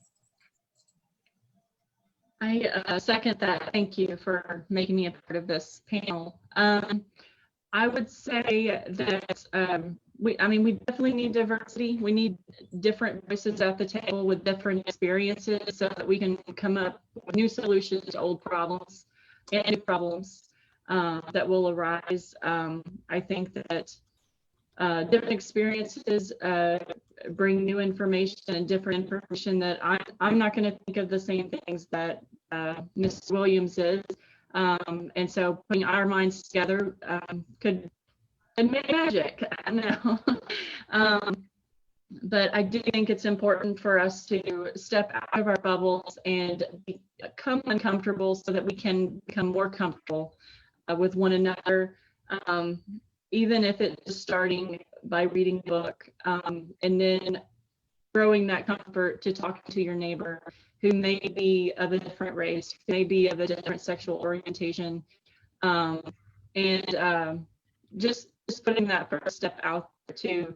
I second that. Thank you for making me a part of this panel. I would say that we definitely need diversity. We need different voices at the table with different experiences so that we can come up with new solutions to old problems and new problems that will arise. I think that different experiences bring new information and different information that I'm not going to think of the same things that Ms. Williams is. And so putting our minds together could make magic. I know. But I do think it's important for us to step out of our bubbles and become uncomfortable so that we can become more comfortable with one another. Even if it's starting by reading a book, and then growing that comfort to talking to your neighbor who may be of a different race, may be of a different sexual orientation, and just putting that first step out to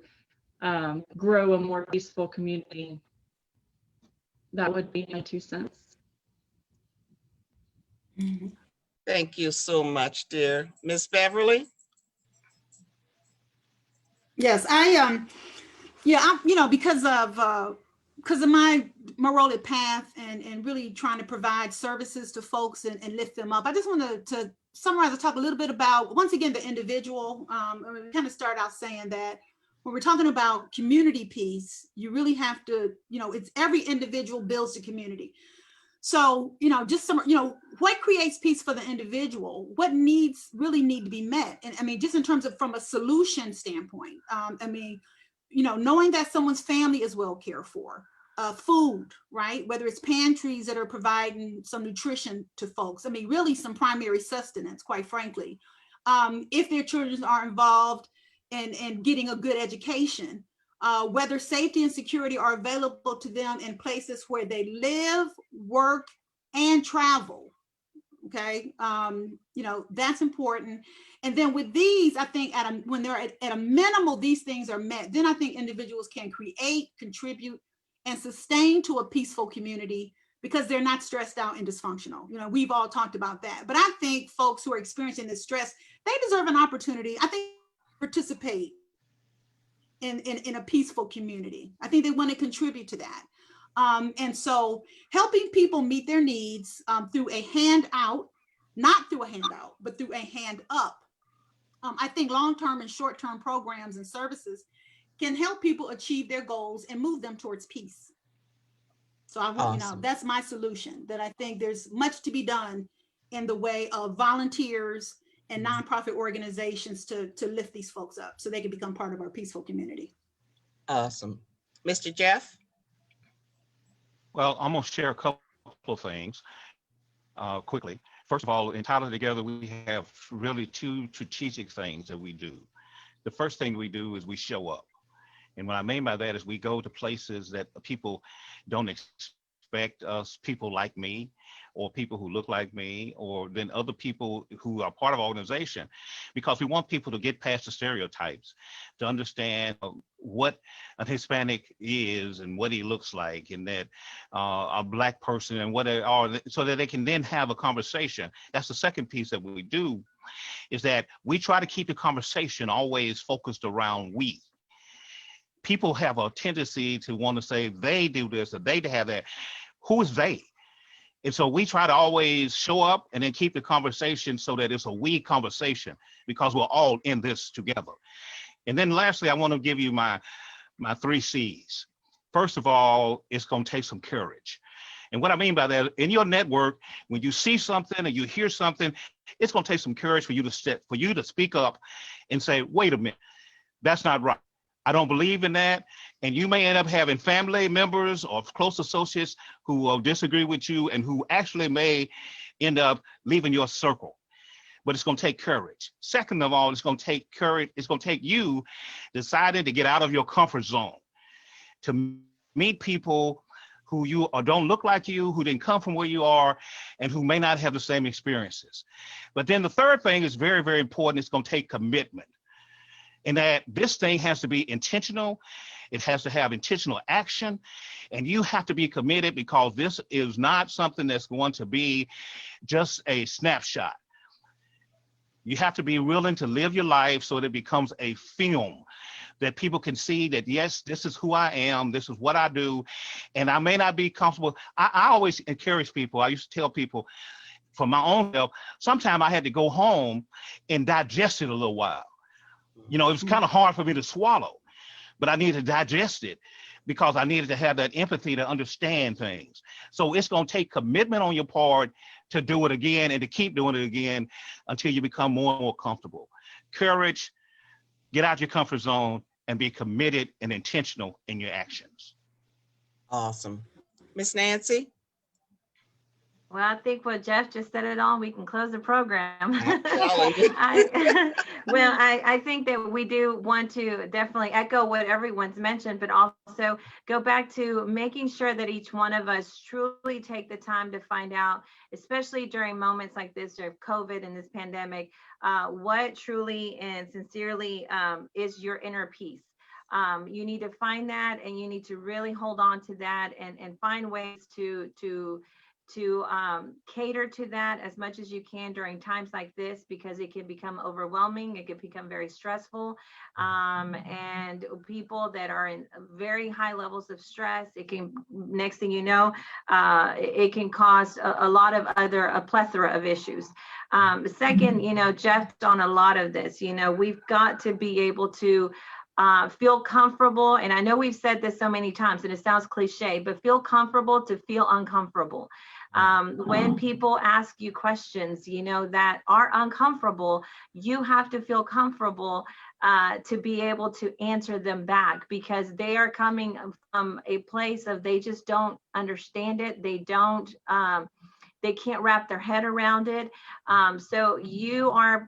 grow a more peaceful community. That would be my 2 cents. Thank you so much, dear. Miss Beverly? Yes, because of my moronic path and really trying to provide services to folks and lift them up. I just wanted to summarize and talk a little bit about, once again, the individual. We kind of start out saying that when we're talking about community peace, you really have to, it's every individual builds the community. So, just some, what creates peace for the individual? What needs really need to be met? And I mean, just in terms of from a solution standpoint, knowing that someone's family is well cared for, food, right? Whether it's pantries that are providing some nutrition to folks. I mean, really some primary sustenance, quite frankly. If their children are involved in getting a good education, whether safety and security are available to them in places where they live, work, and travel. Okay, that's important. And then with these, I think when they're at a minimal, these things are met, then I think individuals can create, contribute, and sustain to a peaceful community because they're not stressed out and dysfunctional. We've all talked about that. But I think folks who are experiencing this stress, they deserve an opportunity, I think, to participate in a peaceful community. I think they want to contribute to that. And so helping people meet their needs through a handout, not through a handout, but through a hand up. I think long-term and short-term programs and services can help people achieve their goals and move them towards peace. So I want, Awesome. That's my solution, that I think there's much to be done in the way of volunteers and nonprofit organizations to lift these folks up so they can become part of our peaceful community. Awesome. Mr. Jeff? Well, I'm going to share a couple of things quickly. First of all, in Tyler Together, we have really two strategic things that we do. The first thing we do is we show up. And what I mean by that is we go to places that people don't expect us, people like me, or people who look like me, or then other people who are part of our organization, because we want people to get past the stereotypes, to understand what a Hispanic is and what he looks like, and that a Black person and what they are, so that they can then have a conversation. That's the second piece that we do, is that we try to keep the conversation always focused around we. People have a tendency to want to say they do this or they have that. Who is they? And so we try to always show up and then keep the conversation so that it's a we conversation, because we're all in this together. And then lastly, I want to give you my 3 C's. First of all, it's going to take some courage. And what I mean by that, in your network, when you see something or you hear something, it's going to take some courage for you to speak up and say, wait a minute, that's not right. I don't believe in that. And you may end up having family members or close associates who will disagree with you and who actually may end up leaving your circle. But it's going to take courage. Second of all, it's going to take courage. It's going to take you deciding to get out of your comfort zone, to meet people who you or don't look like you, who didn't come from where you are, and who may not have the same experiences. But then the third thing is very, very important. It's going to take commitment. And that this thing has to be intentional. It has to have intentional action, and you have to be committed, because this is not something that's going to be just a snapshot. You have to be willing to live your life so that it becomes a film that people can see that, yes, this is who I am, this is what I do, and I may not be comfortable. I always encourage people. I used to tell people, for my own self, sometimes I had to go home and digest it a little while. It was kind of hard for me to swallow, but I needed to digest it because I needed to have that empathy to understand things. So it's going to take commitment on your part to do it again and to keep doing it again until you become more and more comfortable. Courage, get out your comfort zone, and be committed and intentional in your actions. Awesome. Miss Nancy? Well, I think what Jeff just said it all, we can close the program. I think that we do want to definitely echo what everyone's mentioned, but also go back to making sure that each one of us truly take the time to find out, especially during moments like this of COVID and this pandemic, what truly and sincerely is your inner peace. You need to find that, and you need to really hold on to that and find ways to cater to that as much as you can during times like this, because it can become overwhelming. It can become very stressful. And people that are in very high levels of stress, it can, next thing you know, it can cause a lot of a plethora of issues. Second, Jeff on a lot of this, we've got to be able to feel comfortable. And I know we've said this so many times and it sounds cliche, but feel comfortable to feel uncomfortable. When people ask you questions, you know, that are uncomfortable, you have to feel comfortable to be able to answer them back, because they are coming from a place of they just don't understand it. They can't wrap their head around it. So you are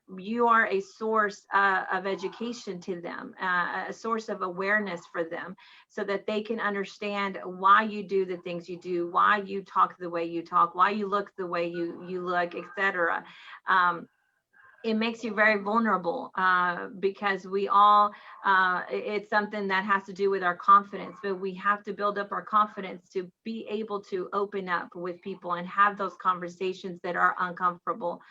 a source of education to them, a source of awareness for them, so that they can understand why you do the things you do, why you talk the way you talk, why you look the way you look, etc. It makes you very vulnerable, because we all, it's something that has to do with our confidence, but we have to build up our confidence to be able to open up with people and have those conversations that are uncomfortable.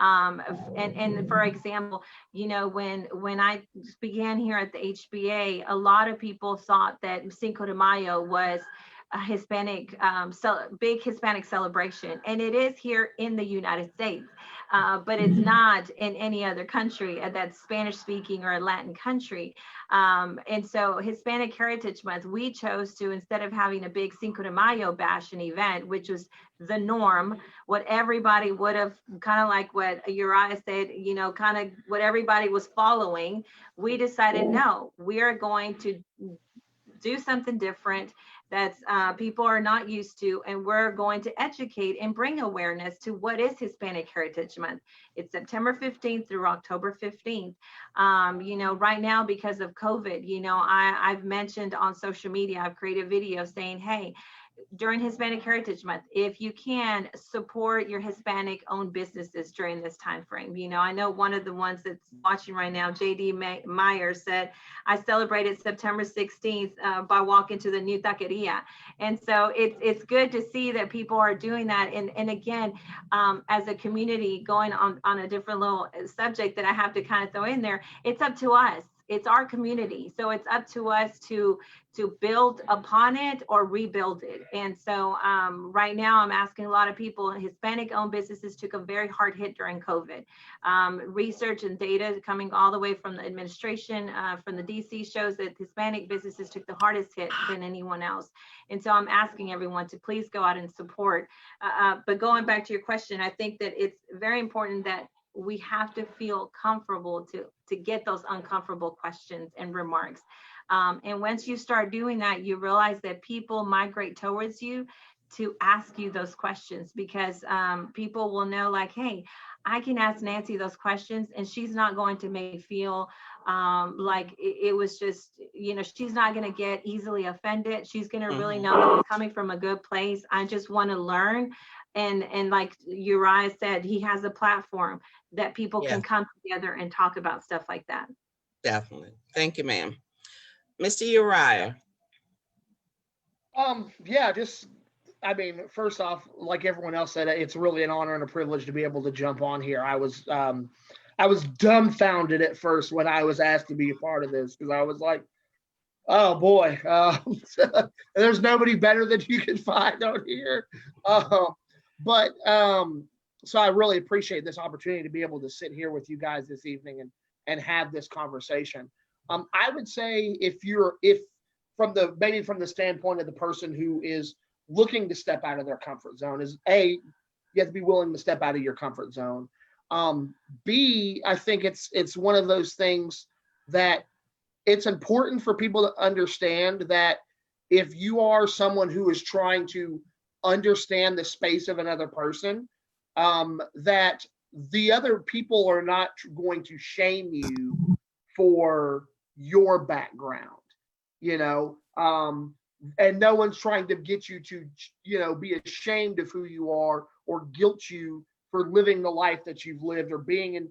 And for example, you know, when I began here at the HBA, a lot of people thought that Cinco de Mayo was a Hispanic, big Hispanic celebration. And it is here in the United States, but it's not in any other country that's Spanish speaking or a Latin country. And so Hispanic Heritage Month, we chose to, instead of having a big Cinco de Mayo bash and event, which was the norm, what everybody would have, kind of like what Uriah said, you know, kind of what everybody was following, we decided, no, we are going to do something different that's people are not used to, and we're going to educate and bring awareness to what is Hispanic Heritage Month. It's September 15th through October 15th. You know, right now, because of COVID, you know, I've mentioned on social media, I've created videos saying, hey, during Hispanic Heritage Month, if you can, support your Hispanic owned businesses during this time frame. You know, I know one of the ones that's watching right now, JD Meyer, said, I celebrated September 16th by walking to the new taqueria. And so it's good to see that people are doing that. And again, as a community, going on a different little subject that I have to kind of throw in there, it's up to us. It's our community. So it's up to us to build upon it or rebuild it. And so right now I'm asking a lot of people, Hispanic owned businesses took a very hard hit during COVID. Research and data coming all the way from the administration, from the DC, shows that Hispanic businesses took the hardest hit than anyone else. And so I'm asking everyone to please go out and support. But going back to your question, I think that it's very important that we have to feel comfortable to get those uncomfortable questions and remarks. And once you start doing that, you realize that people migrate towards you to ask you those questions, because people will know, like, hey, I can ask Nancy those questions and she's not going to make me feel like it was just, you know, she's not going to get easily offended. She's going to really know that it's coming from a good place. I just want to learn. And like Uriah said, he has a platform that people can come together and talk about stuff like that. Definitely. Thank you, ma'am. Mr. Uriah. Yeah, just, I mean, first off, like everyone else said, it's really an honor and a privilege to be able to jump on here. I was dumbfounded at first when I was asked to be a part of this, because I was like, oh boy, there's nobody better that you can find out here. So I really appreciate this opportunity to be able to sit here with you guys this evening and have this conversation. I would say if from the standpoint of the person who is looking to step out of their comfort zone, is A, you have to be willing to step out of your comfort zone. B, I think it's one of those things that it's important for people to understand that if you are someone who is trying to understand the space of another person, that the other people are not going to shame you for your background, you know, and no one's trying to get you to, you know, be ashamed of who you are or guilt you for living the life that you've lived or being in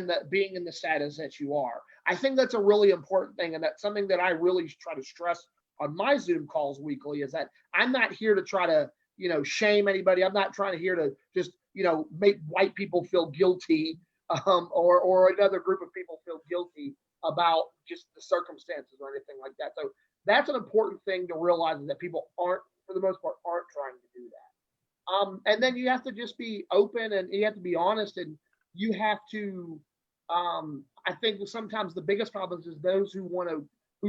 the status that you are. I think that's a really important thing, and that's something that I really try to stress on my Zoom calls weekly, is that I'm not here to try to, you know, shame anybody. I'm not trying to here to just, you know, make white people feel guilty or another group of people feel guilty about just the circumstances or anything like that. So that's an important thing to realize, is that people aren't, for the most part, aren't trying to do that. And then you have to just be open, and you have to be honest, and you have to, I think sometimes the biggest problems is those who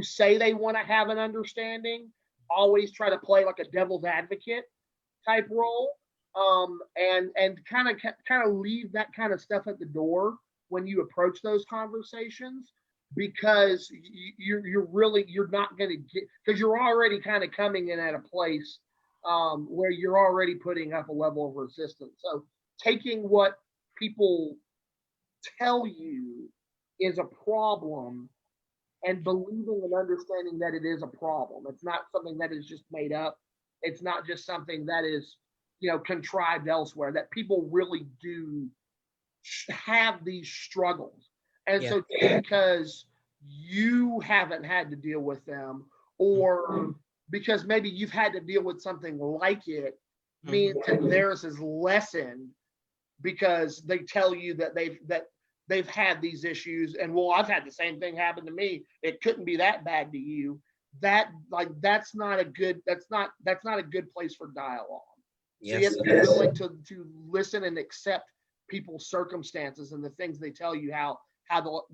say they want to have an understanding, always try to play like a devil's advocate type role. and kind of leave that kind of stuff at the door when you approach those conversations, because you're not going to get, because you're already kind of coming in at a place where you're already putting up a level of resistance. So taking what people tell you is a problem and believing and understanding that it is a problem. It's not something that is just made up. It's not just something that is, contrived elsewhere, that people really do have these struggles. And so because you haven't had to deal with them, or because maybe you've had to deal with something like it, means that theirs is lessened because they tell you that they've had these issues, and well, I've had the same thing happen to me. It couldn't be that bad to you. That's not a good place for dialogue. So you have to be willing to listen and accept people's circumstances and the things they tell you how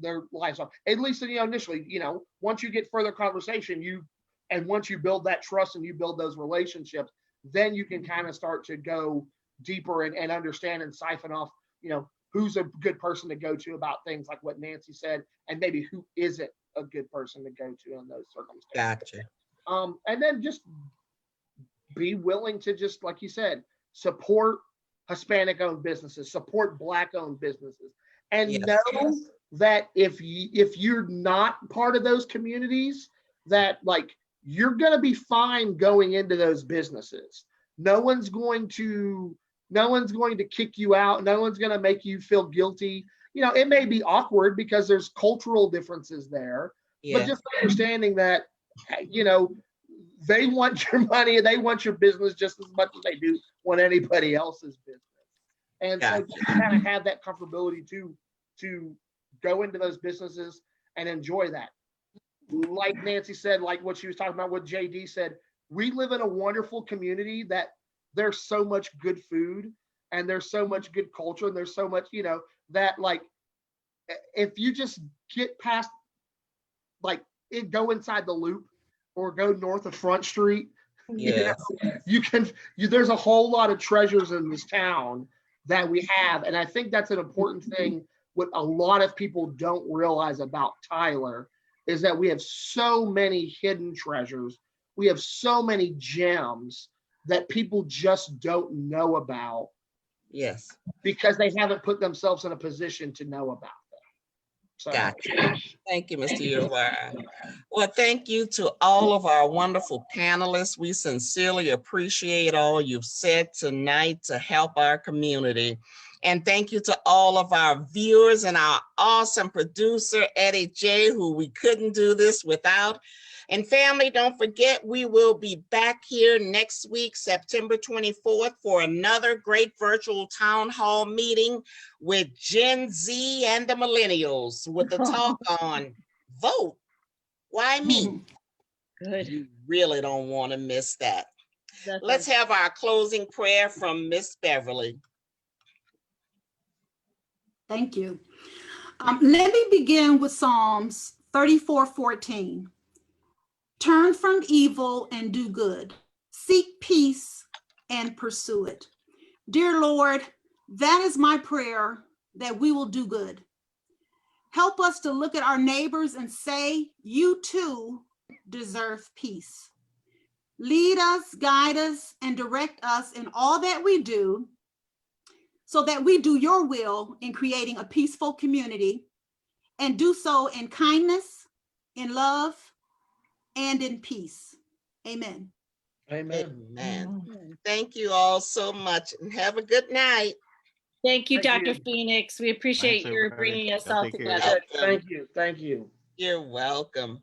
their lives are. At least initially, once you get further conversation, once you build that trust and you build those relationships, then you can kind of start to go deeper and understand and siphon off, who's a good person to go to about things like what Nancy said, and maybe who isn't a good person to go to in those circumstances. Gotcha. And then just be willing to, just like you said, support Hispanic-owned businesses, support Black-owned businesses, and know that if you're not part of those communities, that you're going to be fine going into those businesses. No one's going to kick you out. No one's going to make you feel guilty. It may be awkward because there's cultural differences there, but just understanding that, they want your money and they want your business just as much as they do want anybody else's business. And so just kind of have that comfortability to go into those businesses and enjoy that. Like Nancy said, like what she was talking about, what JD said, we live in a wonderful community that there's so much good food and there's so much good culture and there's so much, that if you just get past, go inside the loop or go north of Front Street, there's a whole lot of treasures in this town that we have. And I think that's an important thing. What a lot of people don't realize about Tyler is that we have so many hidden treasures. We have so many gems that people just don't know about. Yes. Because they haven't put themselves in a position to know about them. So. Gotcha. Thank you, Mr. Uriah. Well, thank you to all of our wonderful panelists. We sincerely appreciate all you've said tonight to help our community. And thank you to all of our viewers and our awesome producer, Eddie J, who we couldn't do this without. And family, don't forget, we will be back here next week, September 24th, for another great virtual town hall meeting with Gen Z and the millennials with the talk on vote. Why me? Good. You really don't want to miss that. Let's have our closing prayer from Miss Beverly. Thank you. Let me begin with Psalms 34:14. Turn from evil and do good. Seek peace and pursue it. Dear Lord, that is my prayer, that we will do good. Help us to look at our neighbors and say, you too deserve peace. Lead us, guide us, and direct us in all that we do, so that we do your will in creating a peaceful community, and do so in kindness, in love, and in peace. Amen. Amen. Amen. Thank you all so much and have a good night. Thank you, Thank Dr. you. Phoenix. We appreciate Thanks, your everybody. bringing us Y'all all take care. together. Thank you. Thank you. You're welcome.